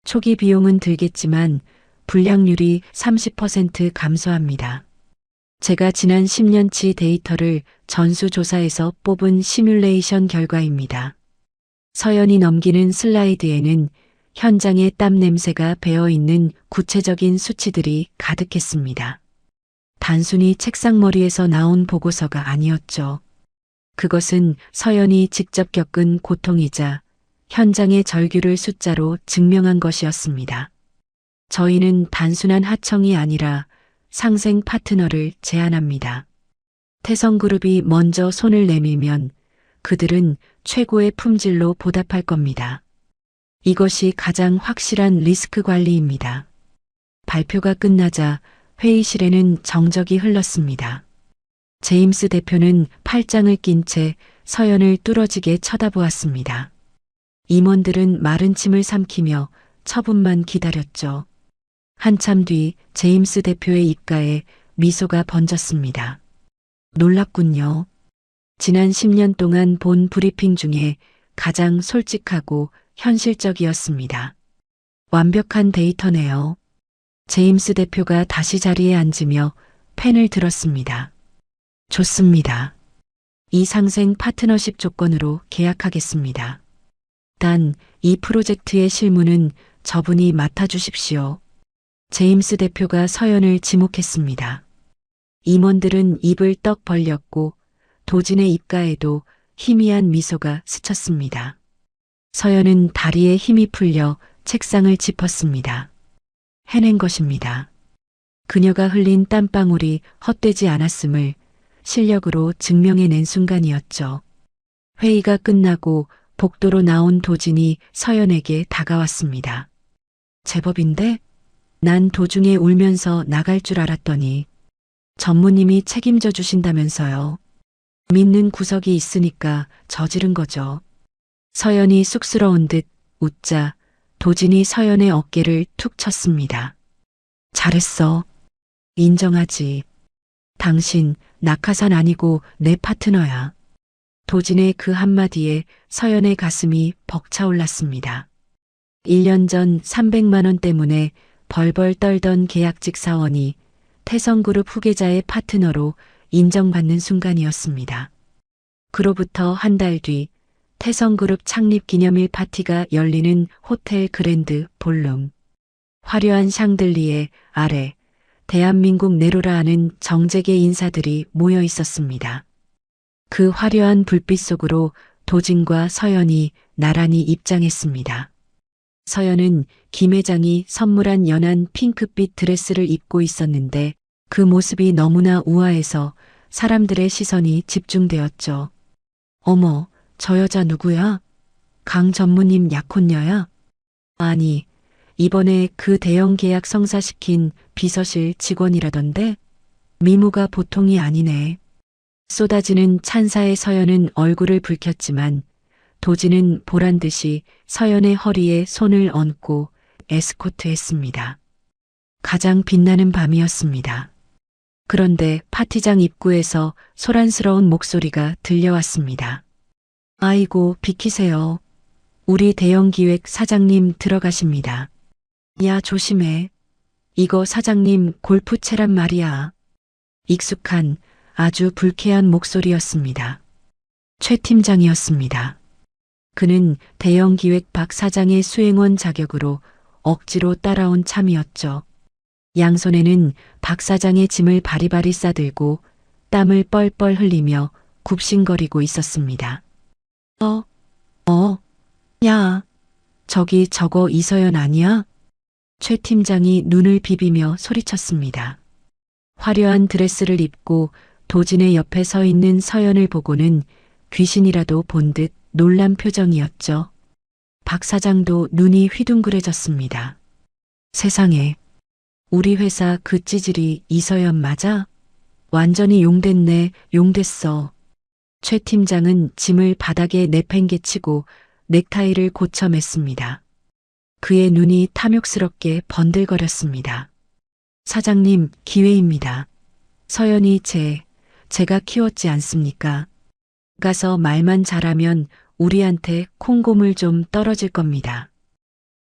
초기 비용은 들겠지만 불량률이 30% 감소합니다. 제가 지난 10년치 데이터를 전수조사에서 뽑은 시뮬레이션 결과입니다. 서연이 넘기는 슬라이드에는 현장의 땀 냄새가 배어있는 구체적인 수치들이 가득했습니다. 단순히 책상머리에서 나온 보고서가 아니었죠. 그것은 서연이 직접 겪은 고통이자 현장의 절규를 숫자로 증명한 것이었습니다. 저희는 단순한 하청이 아니라 상생 파트너를 제안합니다. 태성그룹이 먼저 손을 내밀면 그들은 최고의 품질로 보답할 겁니다. 이것이 가장 확실한 리스크 관리입니다. 발표가 끝나자 회의실에는 정적이 흘렀습니다. 제임스 대표는 팔짱을 낀 채 서연을 뚫어지게 쳐다보았습니다. 임원들은 마른 침을 삼키며 처분만 기다렸죠. 한참 뒤 제임스 대표의 입가에 미소가 번졌습니다. 놀랍군요. 지난 10년 동안 본 브리핑 중에 가장 솔직하고 현실적이었습니다. 완벽한 데이터네요. 제임스 대표가 다시 자리에 앉으며 펜을 들었습니다. 좋습니다. 이 상생 파트너십 조건으로 계약하겠습니다. 단 이 프로젝트의 실무는 저분이 맡아주십시오. 제임스 대표가 서연을 지목했습니다. 임원들은 입을 떡 벌렸고 도진의 입가에도 희미한 미소가 스쳤습니다. 서연은 다리에 힘이 풀려 책상을 짚었습니다. 해낸 것입니다. 그녀가 흘린 땀방울이 헛되지 않았음을 실력으로 증명해낸 순간이었죠. 회의가 끝나고 복도로 나온 도진이 서연에게 다가왔습니다. 제법인데? 난 도중에 울면서 나갈 줄 알았더니 전무님이 책임져 주신다면서요. 믿는 구석이 있으니까 저지른 거죠. 서연이 쑥스러운 듯 웃자 도진이 서연의 어깨를 툭 쳤습니다. 잘했어. 인정하지. 당신 낙하산 아니고 내 파트너야. 도진의 그 한마디에 서연의 가슴이 벅차올랐습니다. 1년 전 300만 원 때문에 벌벌 떨던 계약직 사원이 태성그룹 후계자의 파트너로 인정받는 순간이었습니다. 그로부터 한 달 뒤 태성그룹 창립 기념일 파티가 열리는 호텔 그랜드 볼룸. 화려한 샹들리에 아래 대한민국 내로라 하는 정재계 인사들이 모여 있었습니다. 그 화려한 불빛 속으로 도진과 서연이 나란히 입장했습니다. 서연은 김 회장이 선물한 연한 핑크빛 드레스를 입고 있었는데 그 모습이 너무나 우아해서 사람들의 시선이 집중되었죠. 어머, 저 여자 누구야? 강 전무님 약혼녀야? 아니, 이번에 그 대형 계약 성사시킨 비서실 직원이라던데? 미모가 보통이 아니네. 쏟아지는 찬사의 서연은 얼굴을 붉혔지만 도진은 보란 듯이 서연의 허리에 손을 얹고 에스코트했습니다. 가장 빛나는 밤이었습니다. 그런데 파티장 입구에서 소란스러운 목소리가 들려왔습니다. 아이고, 비키세요. 우리 대형기획 사장님 들어가십니다. 야, 조심해. 이거 사장님 골프채란 말이야. 익숙한 아주 불쾌한 목소리였습니다. 최 팀장이었습니다. 그는 대형 기획 박 사장의 수행원 자격으로 억지로 따라온 참이었죠. 양손에는 박 사장의 짐을 바리바리 싸들고 땀을 뻘뻘 흘리며 굽신거리고 있었습니다. 야, 저기 저거 이서연 아니야? 최 팀장이 눈을 비비며 소리쳤습니다. 화려한 드레스를 입고 도진의 옆에 서 있는 서연을 보고는 귀신이라도 본 듯 놀란 표정이었죠. 박 사장도 눈이 휘둥그레졌습니다. 세상에, 우리 회사 그 찌질이 이서연 맞아? 완전히 용됐네, 용됐어. 최 팀장은 짐을 바닥에 내팽개치고 넥타이를 고쳐 맸습니다. 그의 눈이 탐욕스럽게 번들거렸습니다. 사장님, 기회입니다. 서연이 제가 키웠지 않습니까? 가서 말만 잘하면 우리한테 콩고물 좀 떨어질 겁니다.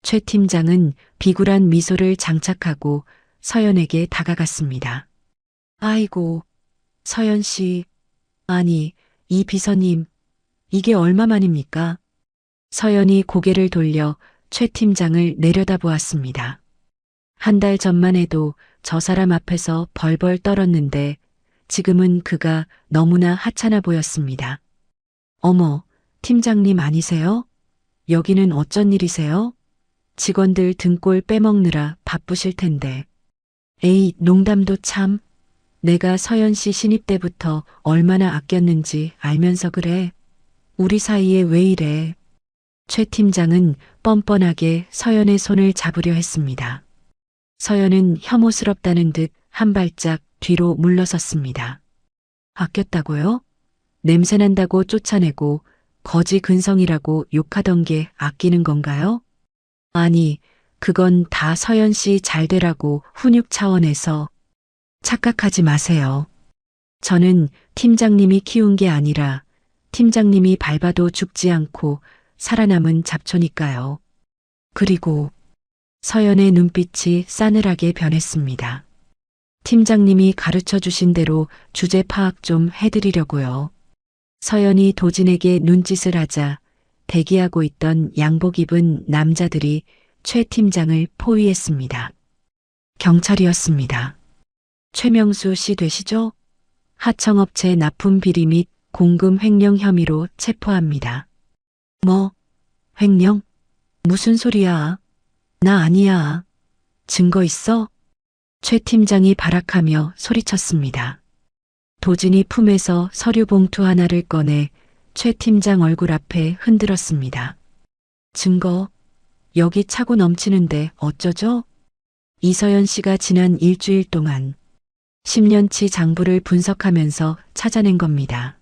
최 팀장은 비굴한 미소를 장착하고 서연에게 다가갔습니다. 아이고, 서연 씨. 아니, 이 비서님, 이게 얼마만입니까? 서연이 고개를 돌려 최 팀장을 내려다보았습니다. 한 달 전만 해도 저 사람 앞에서 벌벌 떨었는데 지금은 그가 너무나 하찮아 보였습니다. 어머, 팀장님 아니세요? 여기는 어쩐 일이세요? 직원들 등골 빼먹느라 바쁘실 텐데. 에이, 농담도 참. 내가 서연 씨 신입 때부터 얼마나 아꼈는지 알면서 그래. 우리 사이에 왜 이래? 최 팀장은 뻔뻔하게 서연의 손을 잡으려 했습니다. 서연은 혐오스럽다는 듯 한 발짝 뒤로 물러섰습니다. 아꼈다고요? 냄새난다고 쫓아내고 거지 근성이라고 욕하던 게 아끼는 건가요? 아니, 그건 다 서연 씨 잘 되라고 훈육 차원에서. 착각하지 마세요. 저는 팀장님이 키운 게 아니라 팀장님이 밟아도 죽지 않고 살아남은 잡초니까요. 그리고 서연의 눈빛이 싸늘하게 변했습니다. 팀장님이 가르쳐 주신 대로 주제 파악 좀 해드리려고요. 서연이 도진에게 눈짓을 하자 대기하고 있던 양복 입은 남자들이 최 팀장을 포위했습니다. 경찰이었습니다. 최명수 씨 되시죠? 하청업체 납품 비리 및 공금 횡령 혐의로 체포합니다. 뭐? 횡령? 무슨 소리야? 나 아니야. 증거 있어? 최 팀장이 발악하며 소리쳤습니다. 도진이 품에서 서류 봉투 하나를 꺼내 최 팀장 얼굴 앞에 흔들었습니다. 증거? 여기 차고 넘치는데 어쩌죠? 이서연 씨가 지난 일주일 동안 10년치 장부를 분석하면서 찾아낸 겁니다.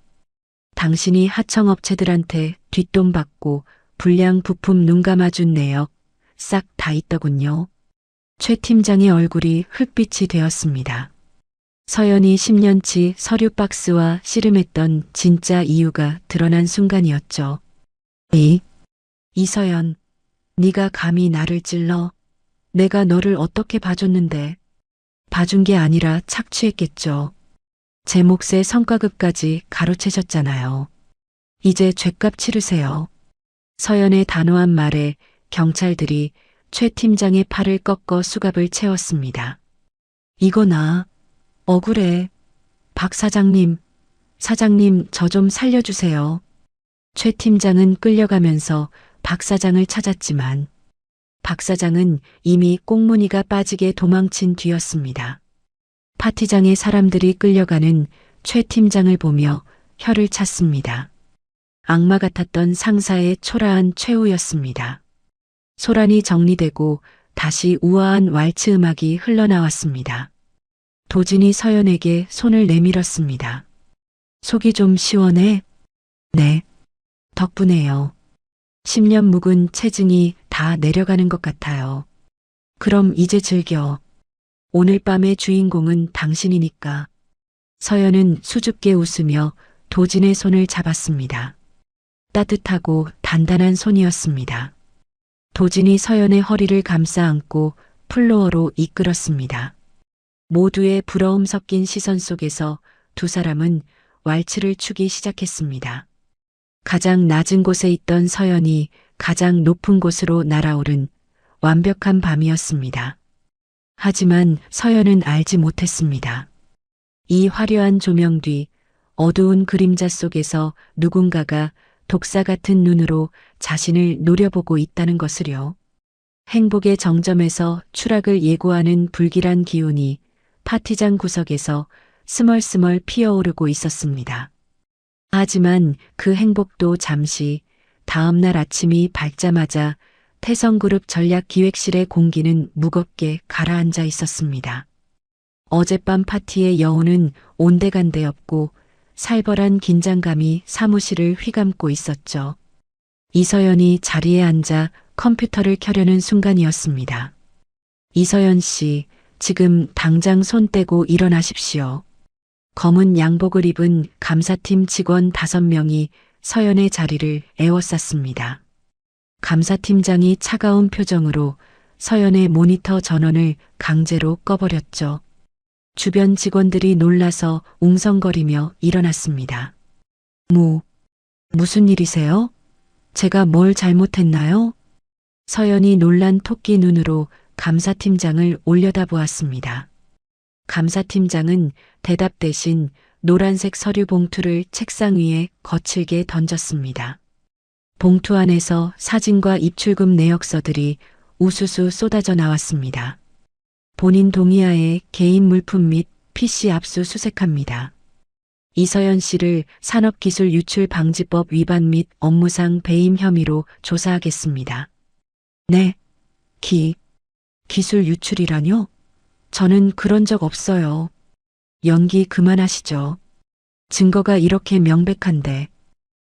당신이 하청업체들한테 뒷돈 받고 불량 부품 눈 감아준 내역 싹 다 있더군요. 최 팀장의 얼굴이 흙빛이 되었습니다. 서연이 10년치 서류 박스와 씨름했던 진짜 이유가 드러난 순간이었죠. 이서연, 네가 감히 나를 찔러? 내가 너를 어떻게 봐줬는데? 봐준 게 아니라 착취했겠죠. 제 몫의 성과급까지 가로채셨잖아요. 이제 죗값 치르세요. 서연의 단호한 말에 경찰들이 최 팀장의 팔을 꺾어 수갑을 채웠습니다. 이거나 억울해. 박 사장님, 사장님 저 좀 살려주세요. 최 팀장은 끌려가면서 박 사장을 찾았지만 박 사장은 이미 꽁무니가 빠지게 도망친 뒤였습니다. 파티장의 사람들이 끌려가는 최 팀장을 보며 혀를 찼습니다. 악마 같았던 상사의 초라한 최후였습니다. 소란이 정리되고 다시 우아한 왈츠 음악이 흘러나왔습니다. 도진이 서연에게 손을 내밀었습니다. 속이 좀 시원해? 네. 덕분에요. 10년 묵은 체증이 다 내려가는 것 같아요. 그럼 이제 즐겨. 오늘 밤의 주인공은 당신이니까. 서연은 수줍게 웃으며 도진의 손을 잡았습니다. 따뜻하고 단단한 손이었습니다. 도진이 서연의 허리를 감싸 안고 플로어로 이끌었습니다. 모두의 부러움 섞인 시선 속에서 두 사람은 왈츠를 추기 시작했습니다. 가장 낮은 곳에 있던 서연이 가장 높은 곳으로 날아오른 완벽한 밤이었습니다. 하지만 서연은 알지 못했습니다. 이 화려한 조명 뒤 어두운 그림자 속에서 누군가가 독사 같은 눈으로 자신을 노려보고 있다는 것을요. 행복의 정점에서 추락을 예고하는 불길한 기운이 파티장 구석에서 스멀스멀 피어오르고 있었습니다. 하지만 그 행복도 잠시, 다음 날 아침이 밝자마자 태성그룹 전략기획실의 공기는 무겁게 가라앉아 있었습니다. 어젯밤 파티의 여운은 온데간데 없고 살벌한 긴장감이 사무실을 휘감고 있었죠. 이서연이 자리에 앉아 컴퓨터를 켜려는 순간이었습니다. 이서연 씨, 지금 당장 손 떼고 일어나십시오. 검은 양복을 입은 감사팀 직원 5명이 서연의 자리를 에워쌌습니다. 감사팀장이 차가운 표정으로 서연의 모니터 전원을 강제로 꺼버렸죠. 주변 직원들이 놀라서 웅성거리며 일어났습니다. 무슨 일이세요? 제가 뭘 잘못했나요? 서연이 놀란 토끼 눈으로 감사팀장을 올려다보았습니다. 감사팀장은 대답 대신 노란색 서류 봉투를 책상 위에 거칠게 던졌습니다. 봉투 안에서 사진과 입출금 내역서들이 우수수 쏟아져 나왔습니다. 본인 동의하에 개인 물품 및 PC 압수수색합니다. 이서연 씨를 산업기술유출방지법 위반 및 업무상 배임 혐의로 조사하겠습니다. 네, 기술 유출이라뇨? 저는 그런 적 없어요. 연기 그만하시죠. 증거가 이렇게 명백한데.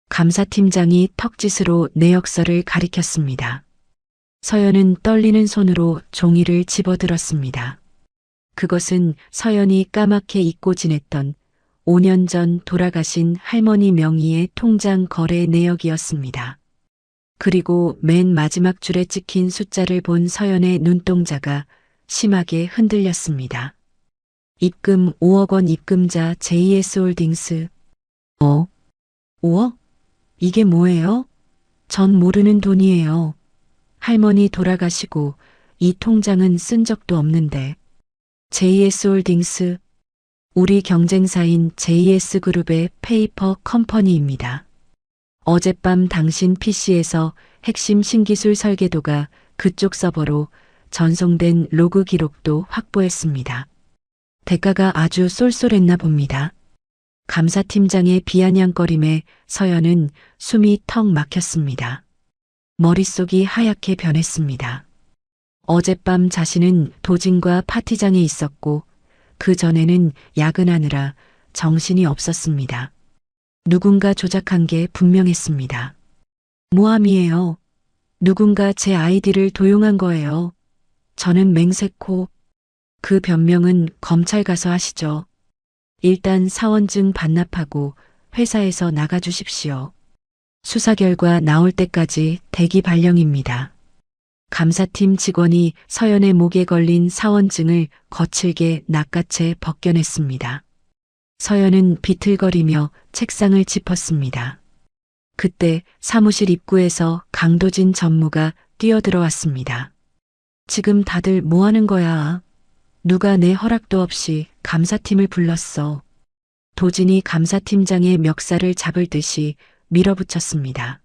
감사팀장이 턱짓으로 내역서를 가리켰습니다. 서연은 떨리는 손으로 종이를 집어들었습니다. 그것은 서연이 까맣게 잊고 지냈던 5년 전 돌아가신 할머니 명의의 통장 거래 내역이었습니다. 그리고 맨 마지막 줄에 찍힌 숫자를 본 서연의 눈동자가 심하게 흔들렸습니다. 입금 5억 원 입금자 JS홀딩스. 5억? 이게 뭐예요? 전 모르는 돈이에요. 할머니 돌아가시고 이 통장은 쓴 적도 없는데. JS홀딩스, 우리 경쟁사인 JS그룹의 페이퍼 컴퍼니입니다. 어젯밤 당신 PC에서 핵심 신기술 설계도가 그쪽 서버로 전송된 로그 기록도 확보했습니다. 대가가 아주 쏠쏠했나 봅니다. 감사팀장의 비아냥거림에 서연은 숨이 턱 막혔습니다. 머릿속이 하얗게 변했습니다. 어젯밤 자신은 도진과 파티장에 있었고 그 전에는 야근하느라 정신이 없었습니다. 누군가 조작한 게 분명했습니다. 모함이에요. 누군가 제 아이디를 도용한 거예요. 저는 맹세코. 그 변명은 검찰 가서 하시죠. 일단 사원증 반납하고 회사에서 나가주십시오. 수사 결과 나올 때까지 대기 발령입니다. 감사팀 직원이 서연의 목에 걸린 사원증을 거칠게 낚아채 벗겨냈습니다. 서연은 비틀거리며 책상을 짚었습니다. 그때 사무실 입구에서 강도진 전무가 뛰어들어왔습니다. 지금 다들 뭐 하는 거야? 누가 내 허락도 없이 감사팀을 불렀어. 도진이 감사팀장의 멱살을 잡을 듯이 밀어붙였습니다.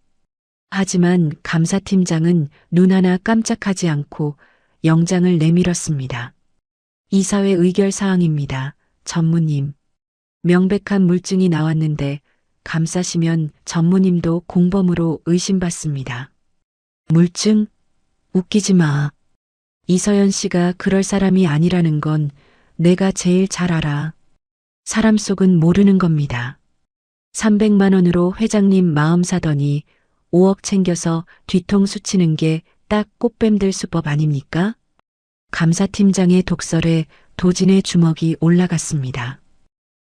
하지만 감사팀장은 눈 하나 깜짝하지 않고 영장을 내밀었습니다. 이사회 의결사항입니다. 전무님. 명백한 물증이 나왔는데 감싸시면 전무님도 공범으로 의심받습니다. 물증? 웃기지 마. 이서연 씨가 그럴 사람이 아니라는 건 내가 제일 잘 알아. 사람 속은 모르는 겁니다. 300만 원으로 회장님 마음 사더니 5억 챙겨서 뒤통수 치는 게 딱 꽃뱀들 수법 아닙니까? 감사팀장의 독설에 도진의 주먹이 올라갔습니다.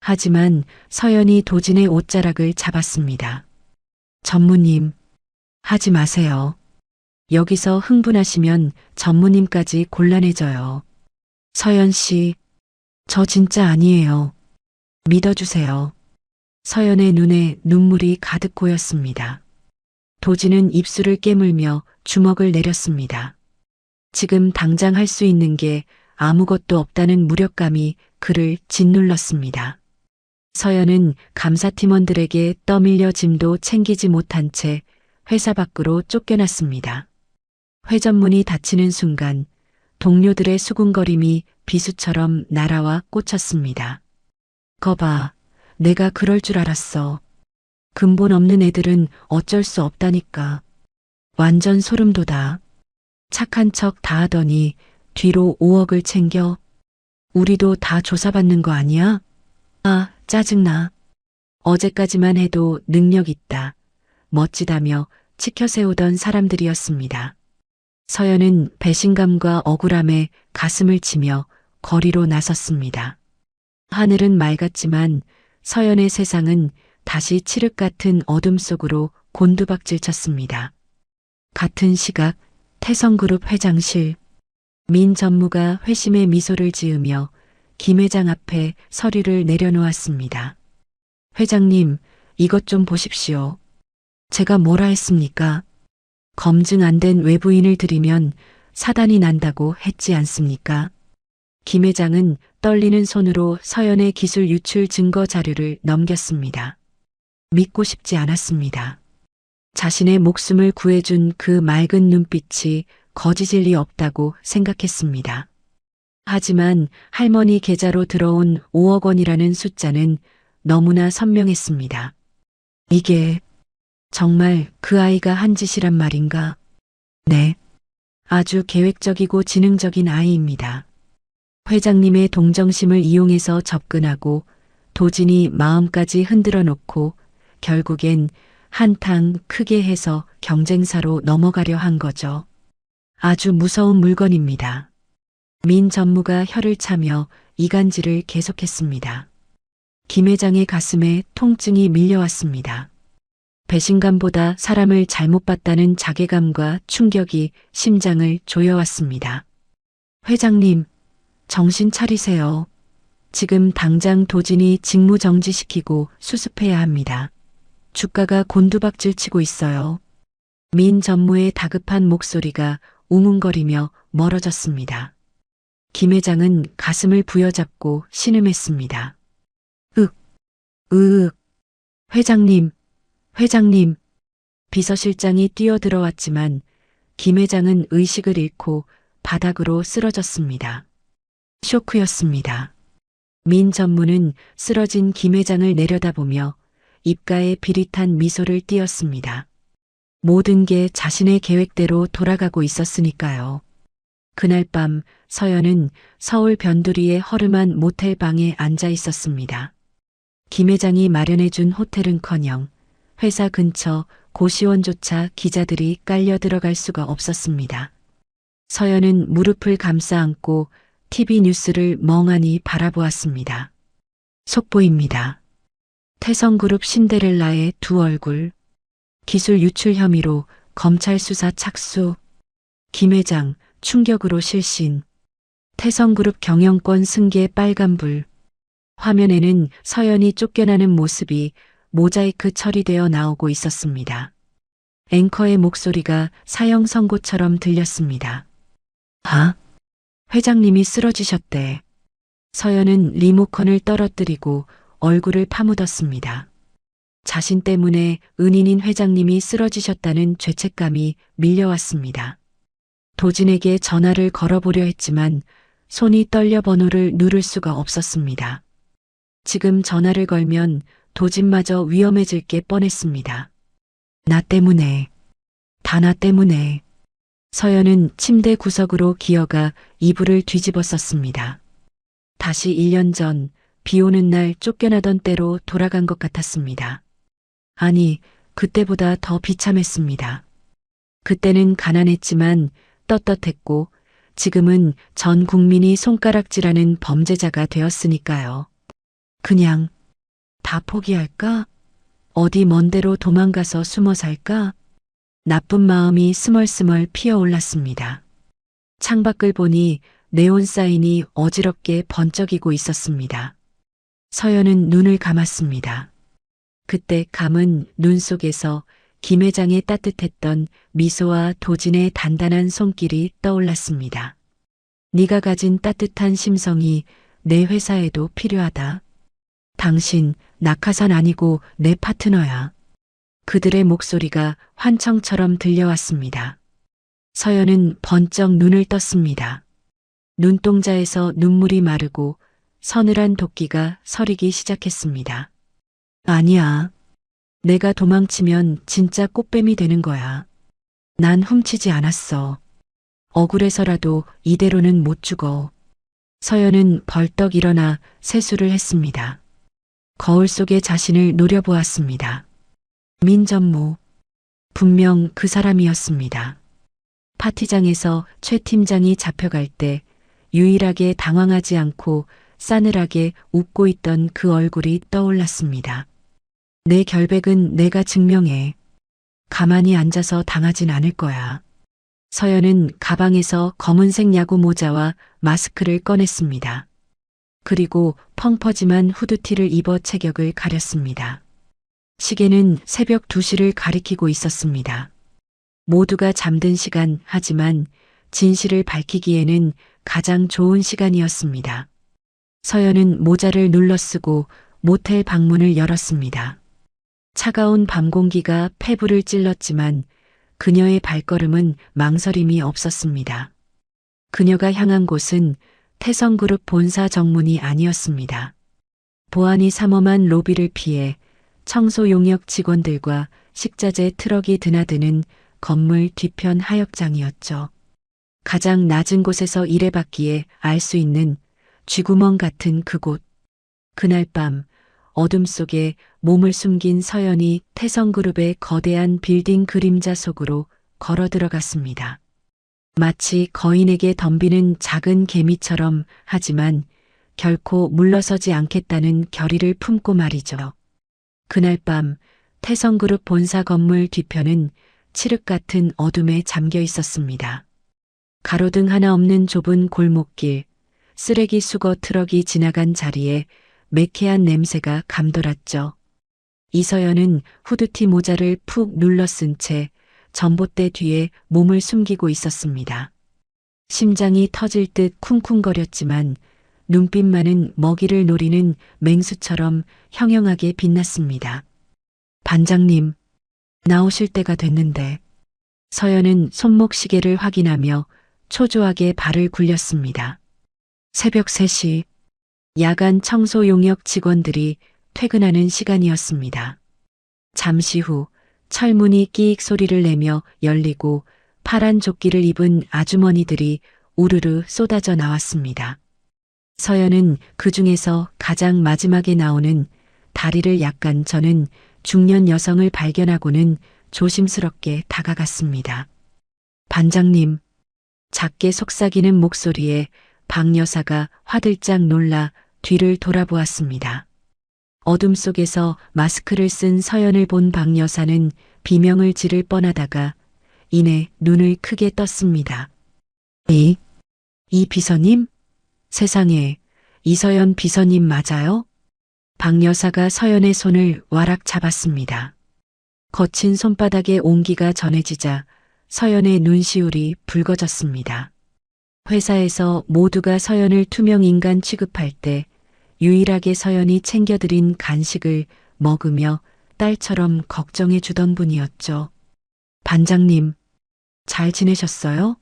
하지만 서연이 도진의 옷자락을 잡았습니다. 전무님, 하지 마세요. 여기서 흥분하시면 전무님까지 곤란해져요. 서연 씨, 저 진짜 아니에요. 믿어주세요. 서연의 눈에 눈물이 가득 고였습니다. 도진은 입술을 깨물며 주먹을 내렸습니다. 지금 당장 할 수 있는 게 아무것도 없다는 무력감이 그를 짓눌렀습니다. 서연은 감사팀원들에게 떠밀려 짐도 챙기지 못한 채 회사 밖으로 쫓겨났습니다. 회전문이 닫히는 순간 동료들의 수군거림이 비수처럼 날아와 꽂혔습니다. 거봐, 내가 그럴 줄 알았어. 근본 없는 애들은 어쩔 수 없다니까. 완전 소름 돋아. 착한 척 다 하더니 뒤로 5억을 챙겨. 우리도 다 조사받는 거 아니야? 아, 짜증나. 어제까지만 해도 능력 있다. 멋지다며 치켜세우던 사람들이었습니다. 서연은 배신감과 억울함에 가슴을 치며 거리로 나섰습니다. 하늘은 맑았지만 서연의 세상은 다시 칠흑 같은 어둠 속으로 곤두박질 쳤습니다. 같은 시각 태성그룹 회장실. 민 전무가 회심의 미소를 지으며 김 회장 앞에 서류를 내려놓았습니다. 회장님, 이것 좀 보십시오. 제가 뭐라 했습니까? 검증 안 된 외부인을 들이면 사단이 난다고 했지 않습니까? 김 회장은 떨리는 손으로 서연의 기술 유출 증거 자료를 넘겼습니다. 믿고 싶지 않았습니다. 자신의 목숨을 구해준 그 맑은 눈빛이 거짓일 리 없다고 생각했습니다. 하지만 할머니 계좌로 들어온 5억 원이라는 숫자는 너무나 선명했습니다. 이게 정말 그 아이가 한 짓이란 말인가? 네. 아주 계획적이고 지능적인 아이입니다. 회장님의 동정심을 이용해서 접근하고 도진이 마음까지 흔들어 놓고 결국엔 한탕 크게 해서 경쟁사로 넘어가려 한 거죠. 아주 무서운 물건입니다. 민 전무가 혀를 차며 이간질을 계속했습니다. 김 회장의 가슴에 통증이 밀려왔습니다. 배신감보다 사람을 잘못 봤다는 자괴감과 충격이 심장을 조여왔습니다. 회장님, 정신 차리세요. 지금 당장 도진이 직무 정지시키고 수습해야 합니다. 주가가 곤두박질 치고 있어요. 민 전무의 다급한 목소리가 웅웅거리며 멀어졌습니다. 김 회장은 가슴을 부여잡고 신음했습니다. 회장님, 회장님. 비서실장이 뛰어들어왔지만 김 회장은 의식을 잃고 바닥으로 쓰러졌습니다. 쇼크였습니다. 민 전무는 쓰러진 김 회장을 내려다보며 입가에 비릿한 미소를 띄었습니다. 모든 게 자신의 계획대로 돌아가고 있었으니까요. 그날 밤 서연은 서울 변두리의 허름한 모텔 방에 앉아 있었습니다. 김 회장이 마련해준 호텔은커녕 회사 근처 고시원조차 기자들이 깔려 들어갈 수가 없었습니다. 서연은 무릎을 감싸 안고 TV 뉴스를 멍하니 바라보았습니다. 속보입니다. 태성그룹 신데렐라의 두 얼굴. 기술 유출 혐의로 검찰 수사 착수. 김 회장 충격으로 실신. 태성그룹 경영권 승계 빨간불. 화면에는 서연이 쫓겨나는 모습이 모자이크 처리되어 나오고 있었습니다. 앵커의 목소리가 사형 선고처럼 들렸습니다. 아? 회장님이 쓰러지셨대. 서연은 리모컨을 떨어뜨리고 얼굴을 파묻었습니다. 자신 때문에 은인인 회장님이 쓰러지셨다는 죄책감이 밀려왔습니다. 도진에게 전화를 걸어보려 했지만 손이 떨려 번호를 누를 수가 없었습니다. 지금 전화를 걸면 도진마저 위험해질 게 뻔했습니다. 나 때문에, 다 나 때문에. 서연은 침대 구석으로 기어가 이불을 뒤집어 썼습니다. 다시 1년 전 비 오는 날 쫓겨나던 때로 돌아간 것 같았습니다. 아니, 그때보다 더 비참했습니다. 그때는 가난했지만 떳떳했고 지금은 전 국민이 손가락질하는 범죄자가 되었으니까요. 그냥 다 포기할까? 어디 먼 데로 도망가서 숨어 살까? 나쁜 마음이 스멀스멀 피어올랐습니다. 창밖을 보니 네온 사인이 어지럽게 번쩍이고 있었습니다. 서연은 눈을 감았습니다. 그때 감은 눈 속에서 김 회장의 따뜻했던 미소와 도진의 단단한 손길이 떠올랐습니다. 네가 가진 따뜻한 심성이 내 회사에도 필요하다. 당신 낙하산 아니고 내 파트너야. 그들의 목소리가 환청처럼 들려왔습니다. 서연은 번쩍 눈을 떴습니다. 눈동자에서 눈물이 마르고 서늘한 도끼가 서리기 시작했습니다. 아니야. 내가 도망치면 진짜 꽃뱀이 되는 거야. 난 훔치지 않았어. 억울해서라도 이대로는 못 죽어. 서연은 벌떡 일어나 세수를 했습니다. 거울 속에 자신을 노려보았습니다. 민전무. 분명 그 사람이었습니다. 파티장에서 최 팀장이 잡혀갈 때 유일하게 당황하지 않고 싸늘하게 웃고 있던 그 얼굴이 떠올랐습니다. 내 결백은 내가 증명해. 가만히 앉아서 당하진 않을 거야. 서연은 가방에서 검은색 야구 모자와 마스크를 꺼냈습니다. 그리고 펑퍼짐한 후드티를 입어 체격을 가렸습니다. 시계는 새벽 2시를 가리키고 있었습니다. 모두가 잠든 시간, 하지만 진실을 밝히기에는 가장 좋은 시간이었습니다. 서연은 모자를 눌러쓰고 모텔 방문을 열었습니다. 차가운 밤 공기가 폐부를 찔렀지만 그녀의 발걸음은 망설임이 없었습니다. 그녀가 향한 곳은 태성그룹 본사 정문이 아니었습니다. 보안이 삼엄한 로비를 피해 청소 용역 직원들과 식자재 트럭이 드나드는 건물 뒤편 하역장이었죠. 가장 낮은 곳에서 일해봤기에 알 수 있는 쥐구멍 같은 그곳. 그날 밤 어둠 속에 몸을 숨긴 서연이 태성그룹의 거대한 빌딩 그림자 속으로 걸어 들어갔습니다. 마치 거인에게 덤비는 작은 개미처럼, 하지만 결코 물러서지 않겠다는 결의를 품고 말이죠. 그날 밤 태성그룹 본사 건물 뒤편은 칠흑 같은 어둠에 잠겨 있었습니다. 가로등 하나 없는 좁은 골목길, 쓰레기 수거 트럭이 지나간 자리에 매캐한 냄새가 감돌았죠. 이서연은 후드티 모자를 푹 눌러 쓴 채 전봇대 뒤에 몸을 숨기고 있었습니다. 심장이 터질 듯 쿵쿵거렸지만 눈빛만은 먹이를 노리는 맹수처럼 형형하게 빛났습니다. 반장님, 나오실 때가 됐는데. 서연은 손목시계를 확인하며 초조하게 발을 굴렸습니다. 새벽 3시, 야간 청소 용역 직원들이 퇴근하는 시간이었습니다. 잠시 후 철문이 끼익 소리를 내며 열리고 파란 조끼를 입은 아주머니들이 우르르 쏟아져 나왔습니다. 서연은 그 중에서 가장 마지막에 나오는 다리를 약간 저는 중년 여성을 발견하고는 조심스럽게 다가갔습니다. 반장님, 작게 속삭이는 목소리에 박 여사가 화들짝 놀라 뒤를 돌아보았습니다. 어둠 속에서 마스크를 쓴 서연을 본 박 여사는 비명을 지를 뻔하다가 이내 눈을 크게 떴습니다. 이 비서님? 세상에, 이서연 비서님 맞아요? 박 여사가 서연의 손을 와락 잡았습니다. 거친 손바닥에 온기가 전해지자 서연의 눈시울이 붉어졌습니다. 회사에서 모두가 서연을 투명 인간 취급할 때 유일하게 서연이 챙겨드린 간식을 먹으며 딸처럼 걱정해 주던 분이었죠. 반장님, 잘 지내셨어요?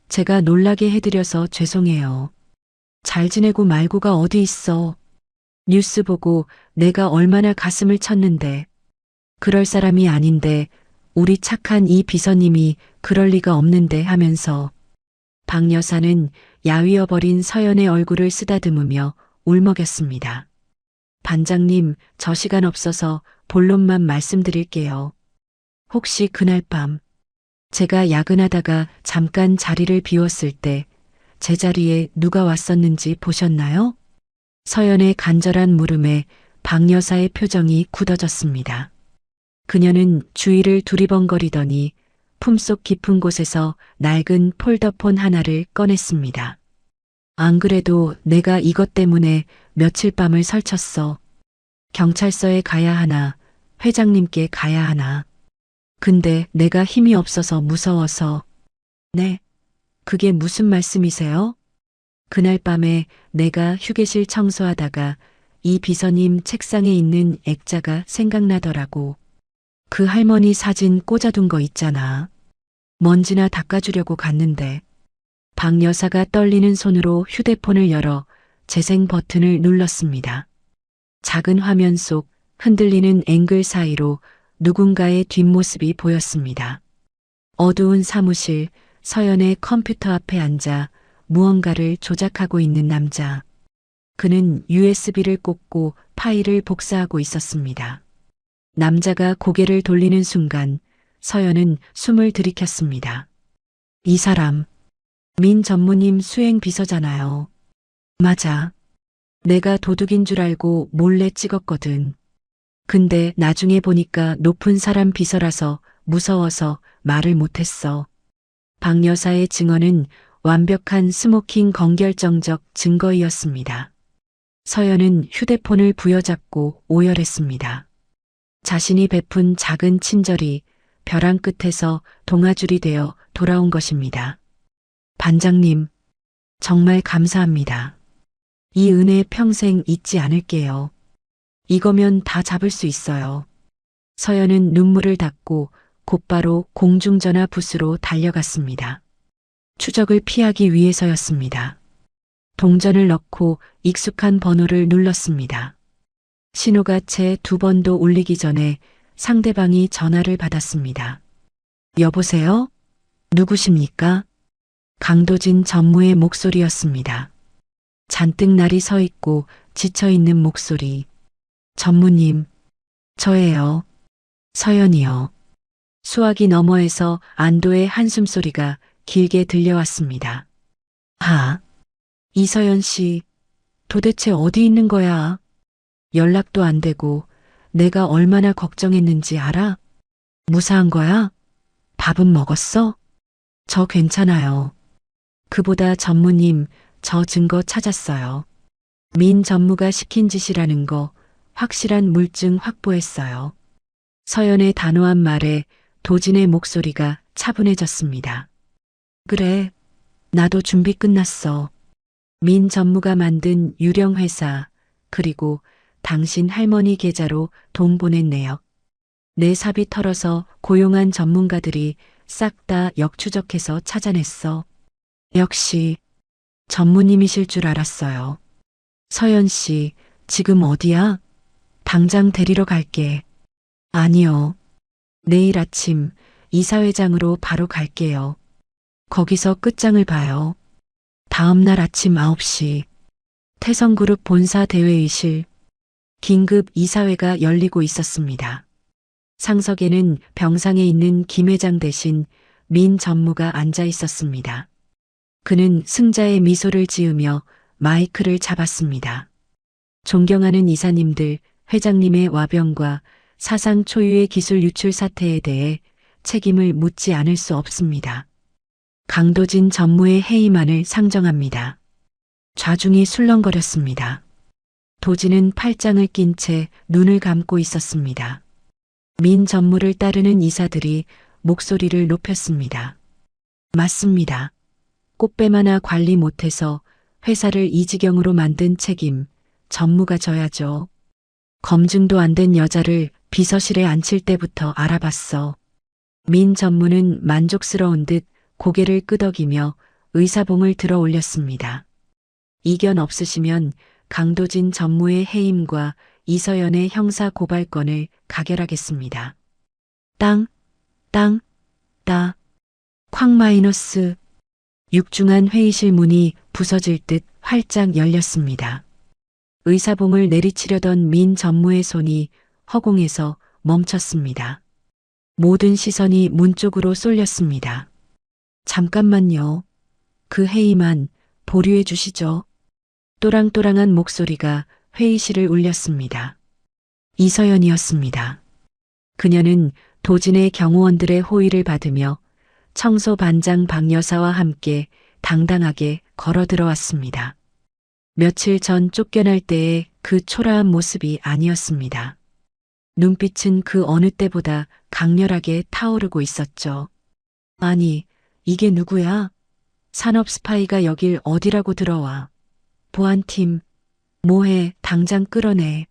제가 놀라게 해드려서 죄송해요. 잘 지내고 말고가 어디 있어. 뉴스 보고 내가 얼마나 가슴을 쳤는데. 그럴 사람이 아닌데 우리 착한 이 비서님이 그럴 리가 없는데 하면서 박 여사는 야위어버린 서연의 얼굴을 쓰다듬으며 울먹였습니다. 반장님, 저 시간 없어서 본론만 말씀드릴게요. 혹시 그날 밤 제가 야근하다가 잠깐 자리를 비웠을 때 제 자리에 누가 왔었는지 보셨나요? 서연의 간절한 물음에 박 여사의 표정이 굳어졌습니다. 그녀는 주위를 두리번거리더니 품속 깊은 곳에서 낡은 폴더폰 하나를 꺼냈습니다. 안 그래도 내가 이것 때문에 며칠 밤을 설쳤어. 경찰서에 가야 하나, 회장님께 가야 하나. 근데 내가 힘이 없어서 무서워서. 네? 그게 무슨 말씀이세요? 그날 밤에 내가 휴게실 청소하다가 이 비서님 책상에 있는 액자가 생각나더라고. 그 할머니 사진 꽂아둔 거 있잖아. 먼지나 닦아주려고 갔는데 박 여사가 떨리는 손으로 휴대폰을 열어 재생 버튼을 눌렀습니다. 작은 화면 속 흔들리는 앵글 사이로 누군가의 뒷모습이 보였습니다. 어두운 사무실, 서연의 컴퓨터 앞에 앉아 무언가를 조작하고 있는 남자. 그는 USB를 꽂고 파일을 복사하고 있었습니다. 남자가 고개를 돌리는 순간 서연은 숨을 들이켰습니다. 이 사람, 민 전무님 수행 비서잖아요. 맞아. 내가 도둑인 줄 알고 몰래 찍었거든. 근데 나중에 보니까 높은 사람 비서라서 무서워서 말을 못했어. 박 여사의 증언은 완벽한 스모킹 건결정적 증거이었습니다. 서연은 휴대폰을 부여잡고 오열했습니다. 자신이 베푼 작은 친절이 벼랑 끝에서 동아줄이 되어 돌아온 것입니다. 반장님, 정말 감사합니다. 이 은혜 평생 잊지 않을게요. 이거면 다 잡을 수 있어요. 서연은 눈물을 닦고 곧바로 공중전화 부스로 달려갔습니다. 추적을 피하기 위해서였습니다. 동전을 넣고 익숙한 번호를 눌렀습니다. 신호가 채 2번도 울리기 전에 상대방이 전화를 받았습니다. 여보세요? 누구십니까? 강도진 전무의 목소리였습니다. 잔뜩 날이 서 있고 지쳐있는 목소리. 전무님, 저예요. 서연이요. 수화기 너머에서 안도의 한숨소리가 길게 들려왔습니다. 아, 이서연 씨, 도대체 어디 있는 거야? 연락도 안 되고 내가 얼마나 걱정했는지 알아? 무사한 거야? 밥은 먹었어? 저 괜찮아요. 그보다 전무님, 저 증거 찾았어요. 민 전무가 시킨 짓이라는 거 확실한 물증 확보했어요. 서연의 단호한 말에 도진의 목소리가 차분해졌습니다. 그래, 나도 준비 끝났어. 민 전무가 만든 유령 회사, 그리고 당신 할머니 계좌로 돈 보냈네요. 내 사비 털어서 고용한 전문가들이 싹 다 역추적해서 찾아냈어. 역시 전무님이실 줄 알았어요. 서연 씨, 지금 어디야? 당장 데리러 갈게. 아니요. 내일 아침 이사회장으로 바로 갈게요. 거기서 끝장을 봐요. 다음 날 아침 9시 태성그룹 본사 대회의실 긴급 이사회가 열리고 있었습니다. 상석에는 병상에 있는 김 회장 대신 민 전무가 앉아 있었습니다. 그는 승자의 미소를 지으며 마이크를 잡았습니다. 존경하는 이사님들, 회장님의 와병과 사상 초유의 기술 유출 사태에 대해 책임을 묻지 않을 수 없습니다. 강도진 전무의 해임안을 상정합니다. 좌중이 술렁거렸습니다. 도진은 팔짱을 낀 채 눈을 감고 있었습니다. 민 전무를 따르는 이사들이 목소리를 높였습니다. 맞습니다. 꽃뱀 하나 관리 못해서 회사를 이 지경으로 만든 책임, 전무가 져야죠. 검증도 안 된 여자를 비서실에 앉힐 때부터 알아봤어. 민 전무는 만족스러운 듯 고개를 끄덕이며 의사봉을 들어 올렸습니다. 이견 없으시면 강도진 전무의 해임과 이서연의 형사 고발건을 가결하겠습니다. 땅, 따, 쾅 마이너스. 육중한 회의실 문이 부서질 듯 활짝 열렸습니다. 의사봉을 내리치려던 민 전무의 손이 허공에서 멈췄습니다. 모든 시선이 문 쪽으로 쏠렸습니다. 잠깐만요. 그 회의만 보류해 주시죠. 또랑또랑한 목소리가 회의실을 울렸습니다. 이서연이었습니다. 그녀는 도진의 경호원들의 호의를 받으며 청소 반장 박 여사와 함께 당당하게 걸어 들어왔습니다. 며칠 전 쫓겨날 때의 그 초라한 모습이 아니었습니다. 눈빛은 그 어느 때보다 강렬하게 타오르고 있었죠. 아니, 이게 누구야? 산업 스파이가 여길 어디라고 들어와? 보안팀, 뭐해, 당장 끌어내.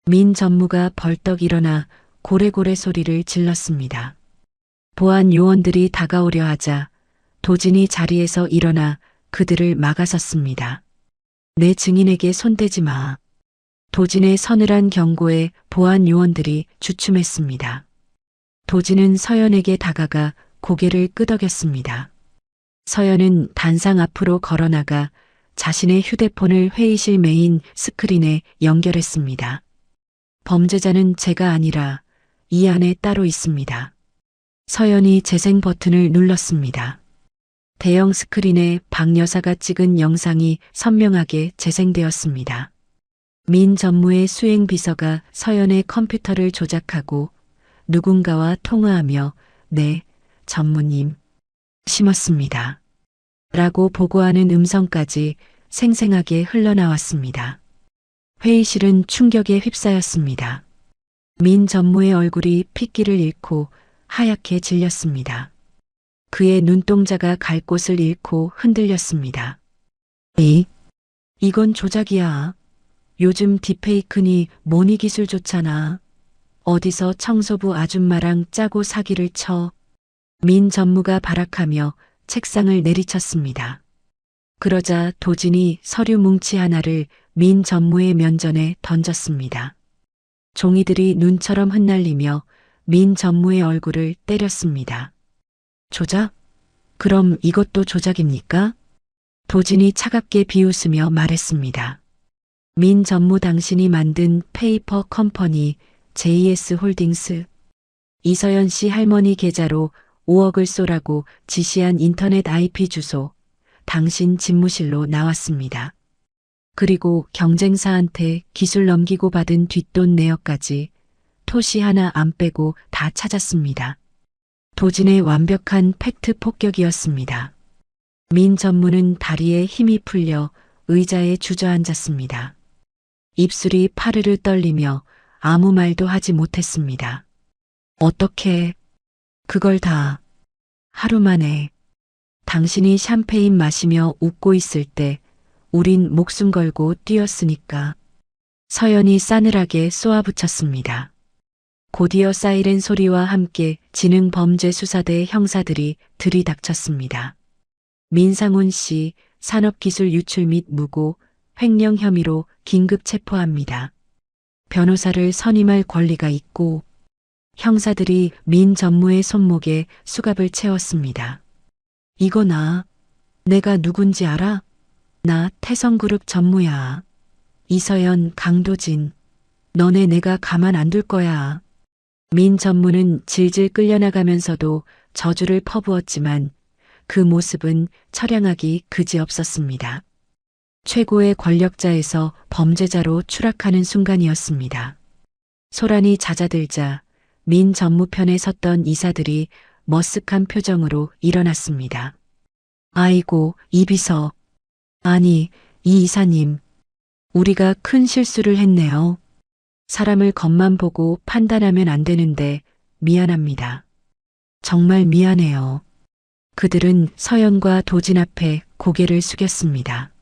민 전무가 벌떡 일어나 고래고래 소리를 질렀습니다. 보안 요원들이 다가오려 하자 도진이 자리에서 일어나 그들을 막아섰습니다. 내 증인에게 손대지 마. 도진의 서늘한 경고에 보안 요원들이 주춤했습니다. 도진은 서연에게 다가가 고개를 끄덕였습니다. 서연은 단상 앞으로 걸어나가 자신의 휴대폰을 회의실 메인 스크린에 연결했습니다. 범죄자는 제가 아니라 이 안에 따로 있습니다. 서연이 재생 버튼을 눌렀습니다. 대형 스크린에 박 여사가 찍은 영상이 선명하게 재생되었습니다. 민 전무의 수행 비서가 서연의 컴퓨터를 조작하고 누군가와 통화하며 네, 전무님, 심었습니다. 라고 보고하는 음성까지 생생하게 흘러나왔습니다. 회의실은 충격에 휩싸였습니다. 민 전무의 얼굴이 핏기를 잃고 하얗게 질렸습니다. 그의 눈동자가 갈 곳을 잃고 흔들렸습니다. 이건 조작이야. 요즘 딥페이크니 뭐니 기술 좋잖아. 어디서 청소부 아줌마랑 짜고 사기를 쳐. 민 전무가 발악하며 책상을 내리쳤습니다. 그러자 도진이 서류 뭉치 하나를 민 전무의 면전에 던졌습니다. 종이들이 눈처럼 흩날리며 민 전무의 얼굴을 때렸습니다. 조작? 그럼 이것도 조작입니까? 도진이 차갑게 비웃으며 말했습니다. 민 전무 당신이 만든 페이퍼 컴퍼니 JS 홀딩스 이서연 씨 할머니 계좌로 5억을 쏘라고 지시한 인터넷 IP 주소 당신 집무실로 나왔습니다. 그리고 경쟁사한테 기술 넘기고 받은 뒷돈 내역까지 토시 하나 안 빼고 다 찾았습니다. 도진의 완벽한 팩트 폭격이었습니다. 민 전무는 다리에 힘이 풀려 의자에 주저앉았습니다. 입술이 파르르 떨리며 아무 말도 하지 못했습니다. 어떻게 그걸 다 하루 만에 당신이 샴페인 마시며 웃고 있을 때 우린 목숨 걸고 뛰었으니까. 서연이 싸늘하게 쏘아붙였습니다. 곧이어 사이렌 소리와 함께 지능범죄수사대 형사들이 들이닥쳤습니다. 민상훈 씨 산업기술 유출 및 무고, 횡령 혐의로 긴급 체포합니다. 변호사를 선임할 권리가 있고 형사들이 민 전무의 손목에 수갑을 채웠습니다. 이거 내가 누군지 알아? 나 태성그룹 전무야. 이서연, 강도진. 너네 내가 가만 안 둘 거야. 민 전무는 질질 끌려나가면서도 저주를 퍼부었지만 그 모습은 처량하기 그지없었습니다. 최고의 권력자에서 범죄자로 추락하는 순간이었습니다. 소란이 잦아들자 민 전무 편에 섰던 이사들이 머쓱한 표정으로 일어났습니다. 아이고, 이 비서. 아니, 이 이사님. 우리가 큰 실수를 했네요. 사람을 겉만 보고 판단하면 안 되는데 미안합니다. 정말 미안해요. 그들은 서연과 도진 앞에 고개를 숙였습니다.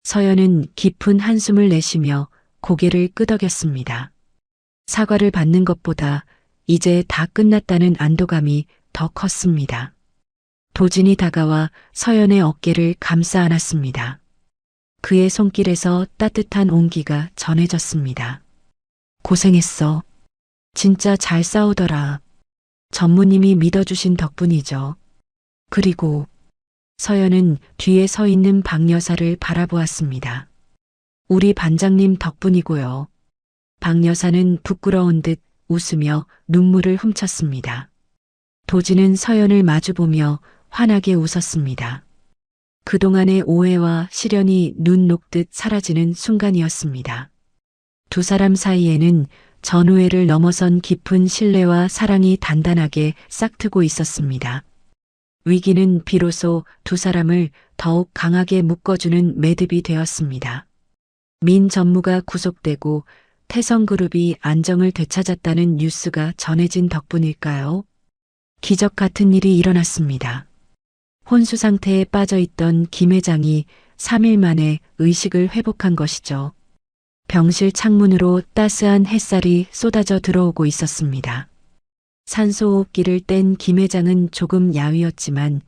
서연은 깊은 한숨을 내쉬며 고개를 끄덕였습니다. 사과를 받는 것보다 이제 다 끝났다는 안도감이 더 컸습니다. 도진이 다가와 서연의 어깨를 감싸 안았습니다. 그의 손길에서 따뜻한 온기가 전해졌습니다. 고생했어. 진짜 잘 싸우더라. 전무님이 믿어주신 덕분이죠. 그리고 서연은 뒤에 서 있는 박 여사를 바라보았습니다. 우리 반장님 덕분이고요. 박 여사는 부끄러운 듯 웃으며 눈물을 훔쳤습니다. 도진은 서연을 마주보며 환하게 웃었습니다. 그동안의 오해와 시련이 눈 녹듯 사라지는 순간이었습니다. 두 사람 사이에는 전우애를 넘어선 깊은 신뢰와 사랑이 단단하게 싹트고 있었습니다. 위기는 비로소 두 사람을 더욱 강하게 묶어주는 매듭이 되었습니다. 민 전무가 구속되고 태성그룹이 안정을 되찾았다는 뉴스가 전해진 덕분일까요? 기적 같은 일이 일어났습니다. 혼수 상태에 빠져 있던 김 회장이 3일 만에 의식을 회복한 것이죠. 병실 창문으로 따스한 햇살이 쏟아져 들어오고 있었습니다. 산소호흡기를 뗀 김 회장은 조금 야위었지만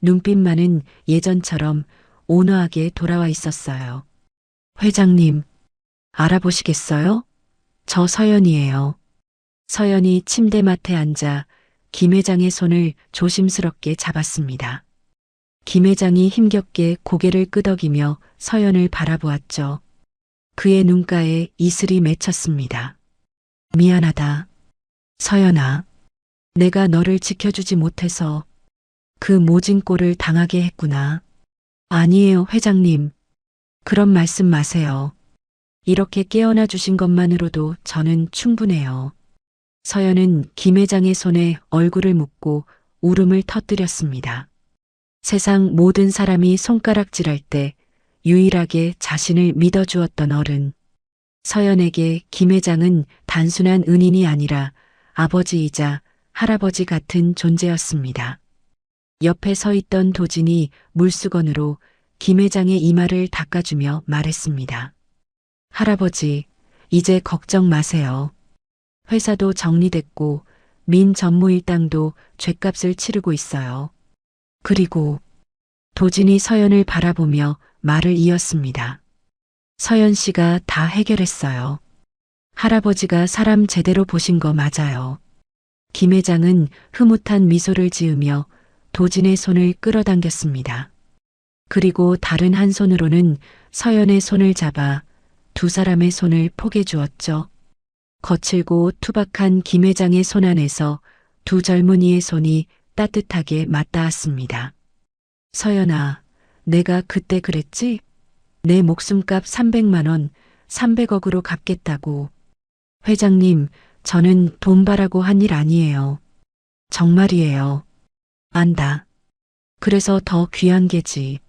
눈빛만은 예전처럼 온화하게 돌아와 있었어요. 회장님, 알아보시겠어요? 저 서연이에요. 서연이 침대맡에 앉아 김 회장의 손을 조심스럽게 잡았습니다. 김 회장이 힘겹게 고개를 끄덕이며 서연을 바라보았죠. 그의 눈가에 이슬이 맺혔습니다. 미안하다. 서연아. 내가 너를 지켜주지 못해서 그 모진 꼴을 당하게 했구나. 아니에요, 회장님. 그런 말씀 마세요. 이렇게 깨어나 주신 것만으로도 저는 충분해요. 서연은 김 회장의 손에 얼굴을 묻고 울음을 터뜨렸습니다. 세상 모든 사람이 손가락질할 때 유일하게 자신을 믿어주었던 어른. 서연에게 김 회장은 단순한 은인이 아니라 아버지이자 할아버지 같은 존재였습니다. 옆에 서 있던 도진이 물수건으로 김 회장의 이마를 닦아주며 말했습니다. 할아버지, 이제 걱정 마세요. 회사도 정리됐고 민 전무일당도 죗값을 치르고 있어요. 그리고 도진이 서연을 바라보며 말을 이었습니다. 서연 씨가 다 해결했어요. 할아버지가 사람 제대로 보신 거 맞아요. 김 회장은 흐뭇한 미소를 지으며 도진의 손을 끌어당겼습니다. 그리고 다른 한 손으로는 서연의 손을 잡아 두 사람의 손을 포개 주었죠. 거칠고 투박한 김 회장의 손 안에서 두 젊은이의 손이 따뜻하게 맞닿았습니다. 서연아, 내가 그때 그랬지? 내 목숨값 300만 원, 300억으로 갚겠다고. 회장님, 저는 돈 바라고 한 일 아니에요. 정말이에요. 안다. 그래서 더 귀한 게지.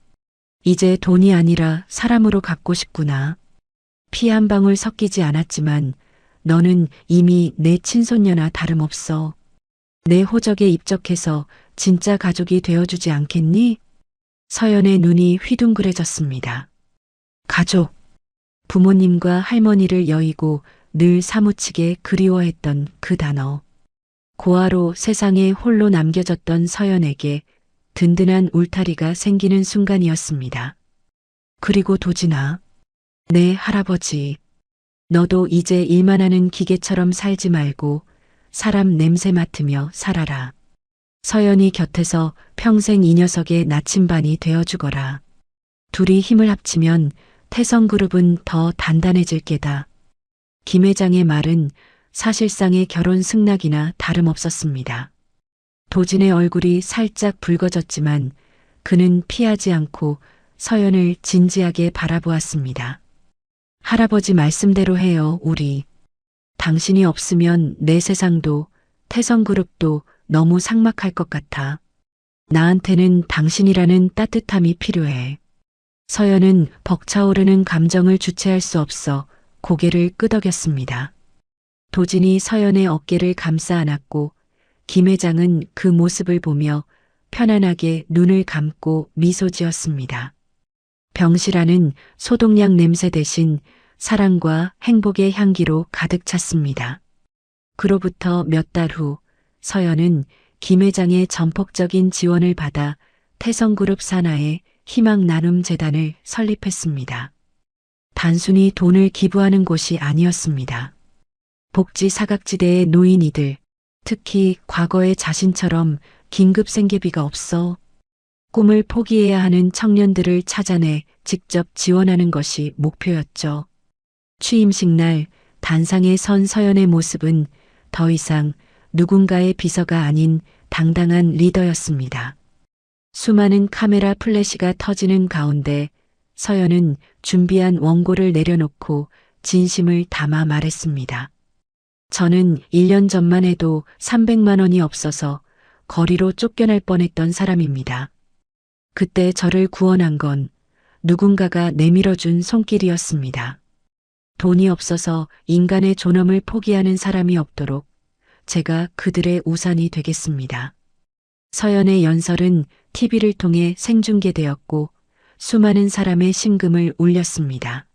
이제 돈이 아니라 사람으로 갚고 싶구나. 피 한 방울 섞이지 않았지만 너는 이미 내 친손녀나 다름없어. 내 호적에 입적해서 진짜 가족이 되어주지 않겠니? 서연의 눈이 휘둥그레졌습니다. 가족. 부모님과 할머니를 여의고 늘 사무치게 그리워했던 그 단어. 고아로 세상에 홀로 남겨졌던 서연에게 든든한 울타리가 생기는 순간이었습니다. 그리고 도진아, 내 할아버지. 너도 이제 일만 하는 기계처럼 살지 말고 사람 냄새 맡으며 살아라. 서연이 곁에서 평생 이 녀석의 나침반이 되어주거라. 둘이 힘을 합치면 태성그룹은 더 단단해질 게다. 김 회장의 말은 사실상의 결혼 승낙이나 다름없었습니다. 도진의 얼굴이 살짝 붉어졌지만 그는 피하지 않고 서연을 진지하게 바라보았습니다. 할아버지 말씀대로 해요, 우리. 당신이 없으면 내 세상도 태성그룹도 너무 삭막할 것 같아. 나한테는 당신이라는 따뜻함이 필요해. 서연은 벅차오르는 감정을 주체할 수 없어 고개를 끄덕였습니다. 도진이 서연의 어깨를 감싸 안았고 김 회장은 그 모습을 보며 편안하게 눈을 감고 미소 지었습니다. 병실 안은 소독약 냄새 대신 사랑과 행복의 향기로 가득 찼습니다. 그로부터 몇 달 후 서연은 김 회장의 전폭적인 지원을 받아 태성그룹 산하의 희망 나눔 재단을 설립했습니다. 단순히 돈을 기부하는 곳이 아니었습니다. 복지 사각지대의 노인이들, 특히 과거의 자신처럼 긴급 생계비가 없어 꿈을 포기해야 하는 청년들을 찾아내 직접 지원하는 것이 목표였죠. 취임식 날 단상에 선 서연의 모습은 더 이상 누군가의 비서가 아닌 당당한 리더였습니다. 수많은 카메라 플래시가 터지는 가운데 서연은 준비한 원고를 내려놓고 진심을 담아 말했습니다. 저는 1년 전만 해도 300만 원이 없어서 거리로 쫓겨날 뻔했던 사람입니다. 그때 저를 구원한 건 누군가가 내밀어준 손길이었습니다. 돈이 없어서 인간의 존엄을 포기하는 사람이 없도록 제가 그들의 우산이 되겠습니다. 서연의 연설은 TV를 통해 생중계되었고 수많은 사람의 심금을 울렸습니다.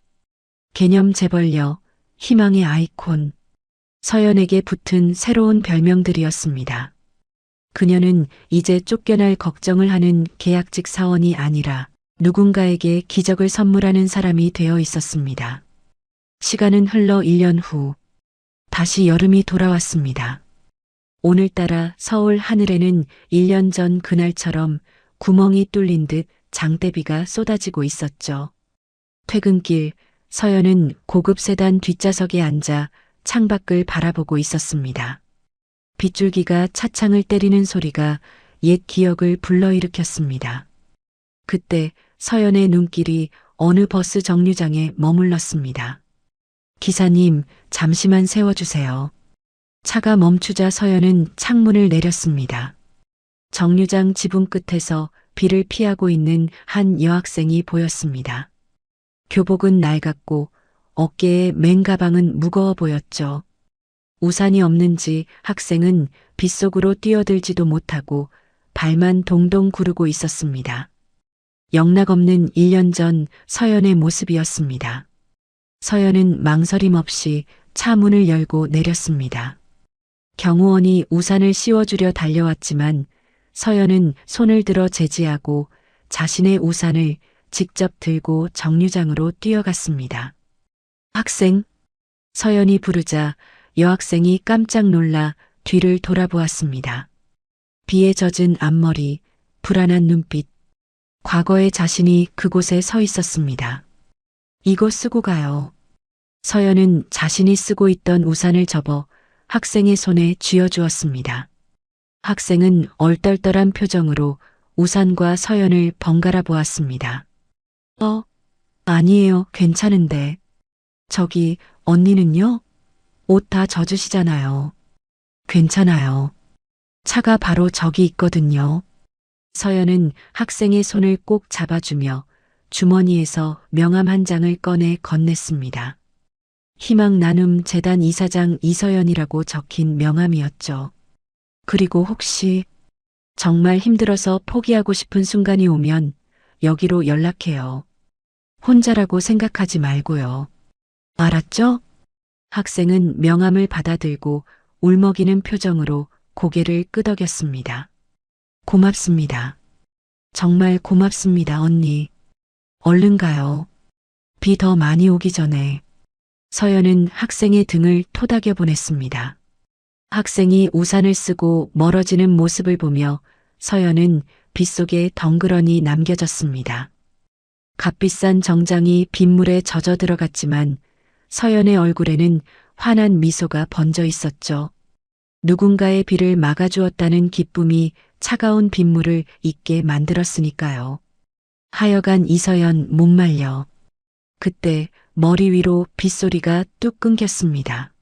개념 재벌녀, 희망의 아이콘, 서연에게 붙은 새로운 별명들이었습니다. 그녀는 이제 쫓겨날 걱정을 하는 계약직 사원이 아니라 누군가에게 기적을 선물하는 사람이 되어 있었습니다. 시간은 흘러 1년 후, 다시 여름이 돌아왔습니다. 오늘따라 서울 하늘에는 1년 전 그날처럼 구멍이 뚫린 듯 장대비가 쏟아지고 있었죠. 퇴근길, 서연은 고급 세단 뒷좌석에 앉아 창밖을 바라보고 있었습니다. 빗줄기가 차창을 때리는 소리가 옛 기억을 불러일으켰습니다. 그때 서연의 눈길이 어느 버스 정류장에 머물렀습니다. 기사님, 잠시만 세워주세요. 차가 멈추자 서연은 창문을 내렸습니다. 정류장 지붕 끝에서 비를 피하고 있는 한 여학생이 보였습니다. 교복은 낡았고 어깨에 맨 가방은 무거워 보였죠. 우산이 없는지 학생은 빗속으로 뛰어들지도 못하고 발만 동동 구르고 있었습니다. 영락없는 1년 전 서연의 모습이었습니다. 서연은 망설임 없이 차 문을 열고 내렸습니다. 경호원이 우산을 씌워주려 달려왔지만 서연은 손을 들어 제지하고 자신의 우산을 직접 들고 정류장으로 뛰어갔습니다. 학생, 서연이 부르자 여학생이 깜짝 놀라 뒤를 돌아보았습니다. 비에 젖은 앞머리, 불안한 눈빛, 과거의 자신이 그곳에 서 있었습니다. 이거 쓰고 가요. 서연은 자신이 쓰고 있던 우산을 접어 학생의 손에 쥐어주었습니다. 학생은 얼떨떨한 표정으로 우산과 서연을 번갈아 보았습니다. 아니에요. 괜찮은데. 저기, 언니는요? 옷 다 젖으시잖아요. 괜찮아요. 차가 바로 저기 있거든요. 서연은 학생의 손을 꼭 잡아주며 주머니에서 명함 한 장을 꺼내 건넸습니다. 희망 나눔 재단 이사장 이서연이라고 적힌 명함이었죠. 그리고 혹시 정말 힘들어서 포기하고 싶은 순간이 오면 여기로 연락해요. 혼자라고 생각하지 말고요. 알았죠? 학생은 명함을 받아들고 울먹이는 표정으로 고개를 끄덕였습니다. 고맙습니다. 정말 고맙습니다, 언니. 얼른 가요. 비 더 많이 오기 전에. 서연은 학생의 등을 토닥여 보냈습니다. 학생이 우산을 쓰고 멀어지는 모습을 보며 서연은 빗속에 덩그러니 남겨졌습니다. 값비싼 정장이 빗물에 젖어 들어갔지만 서연의 얼굴에는 환한 미소가 번져 있었죠. 누군가의 비를 막아주었다는 기쁨이 차가운 빗물을 잊게 만들었으니까요. 하여간 이서연 못 말려. 그때 머리 위로 빗소리가 뚝 끊겼습니다.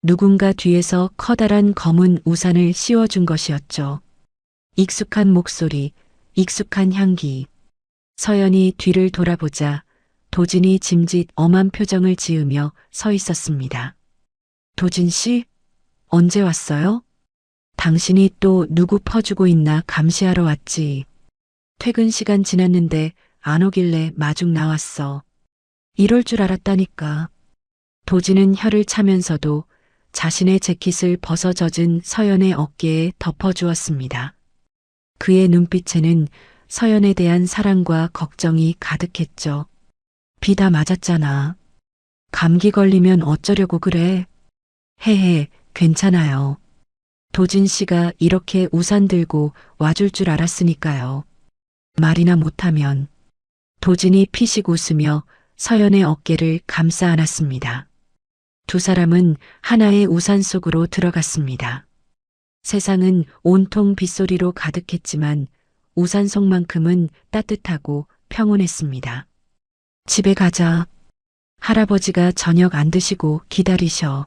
누군가 뒤에서 커다란 검은 우산을 씌워준 것이었죠. 익숙한 목소리, 익숙한 향기. 서연이 뒤를 돌아보자 도진이 짐짓 엄한 표정을 지으며 서 있었습니다. 도진 씨? 언제 왔어요? 당신이 또 누구 퍼주고 있나 감시하러 왔지. 퇴근 시간 지났는데 안 오길래 마중 나왔어. 이럴 줄 알았다니까. 도진은 혀를 차면서도 자신의 재킷을 벗어 젖은 서연의 어깨에 덮어주었습니다. 그의 눈빛에는 서연에 대한 사랑과 걱정이 가득했죠. 비 다 맞았잖아. 감기 걸리면 어쩌려고 그래. 헤헤, 괜찮아요. 도진 씨가 이렇게 우산 들고 와줄 줄 알았으니까요. 말이나 못하면. 도진이 피식 웃으며 서연의 어깨를 감싸 안았습니다. 두 사람은 하나의 우산 속으로 들어갔습니다. 세상은 온통 빗소리로 가득했지만 우산 속만큼은 따뜻하고 평온했습니다. 집에 가자. 할아버지가 저녁 안 드시고 기다리셔.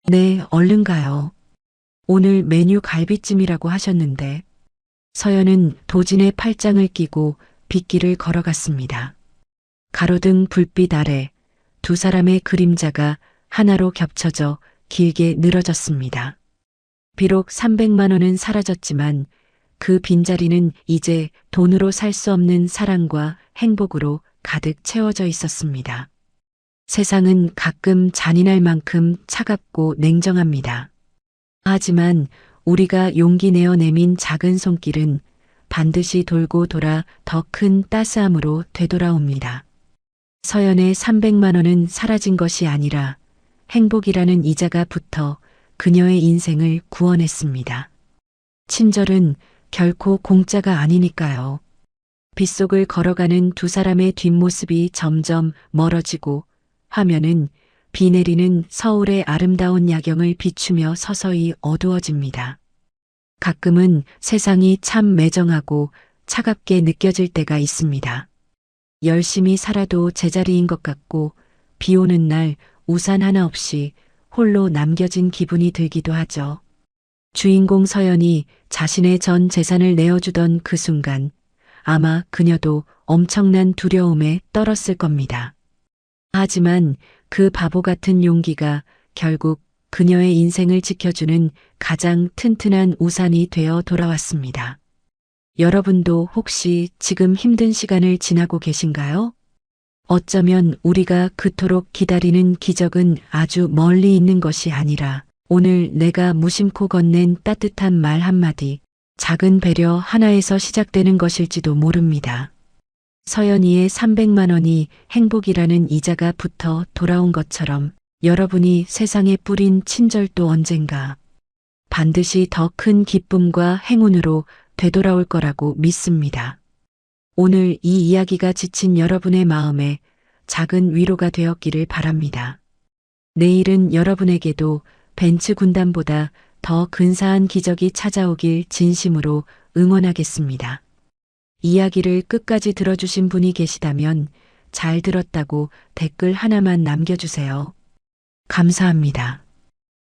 네, 얼른 가요. 오늘 메뉴 갈비찜이라고 하셨는데. 서연은 도진의 팔짱을 끼고 빗길을 걸어갔습니다. 가로등 불빛 아래 두 사람의 그림자가 하나로 겹쳐져 길게 늘어졌습니다. 비록 300만 원은 사라졌지만 그 빈자리는 이제 돈으로 살 수 없는 사랑과 행복으로 가득 채워져 있었습니다. 세상은 가끔 잔인할 만큼 차갑고 냉정합니다. 하지만 우리가 용기 내어 내민 작은 손길은 반드시 돌고 돌아 더 큰 따스함으로 되돌아옵니다. 서연의 300만 원은 사라진 것이 아니라 행복이라는 이자가 붙어 그녀의 인생을 구원했습니다. 친절은 결코 공짜가 아니니까요. 빗속을 걸어가는 두 사람의 뒷모습이 점점 멀어지고 화면은 비 내리는 서울의 아름다운 야경을 비추며 서서히 어두워집니다. 가끔은 세상이 참 매정하고 차갑게 느껴질 때가 있습니다. 열심히 살아도 제자리인 것 같고 비 오는 날 우산 하나 없이 홀로 남겨진 기분이 들기도 하죠. 주인공 서연이 자신의 전 재산을 내어주던 그 순간 아마 그녀도 엄청난 두려움에 떨었을 겁니다. 하지만 그 바보 같은 용기가 결국 그녀의 인생을 지켜주는 가장 튼튼한 우산이 되어 돌아왔습니다. 여러분도 혹시 지금 힘든 시간을 지나고 계신가요? 어쩌면 우리가 그토록 기다리는 기적은 아주 멀리 있는 것이 아니라 오늘 내가 무심코 건넨 따뜻한 말 한마디, 작은 배려 하나에서 시작되는 것일지도 모릅니다. 서연이의 300만 원이 행복이라는 이자가 붙어 돌아온 것처럼 여러분이 세상에 뿌린 친절도 언젠가 반드시 더 큰 기쁨과 행운으로 되돌아올 거라고 믿습니다. 오늘 이 이야기가 지친 여러분의 마음에 작은 위로가 되었기를 바랍니다. 내일은 여러분에게도 벤츠 군단보다 더 근사한 기적이 찾아오길 진심으로 응원하겠습니다. 이야기를 끝까지 들어주신 분이 계시다면 잘 들었다고 댓글 하나만 남겨주세요. 감사합니다.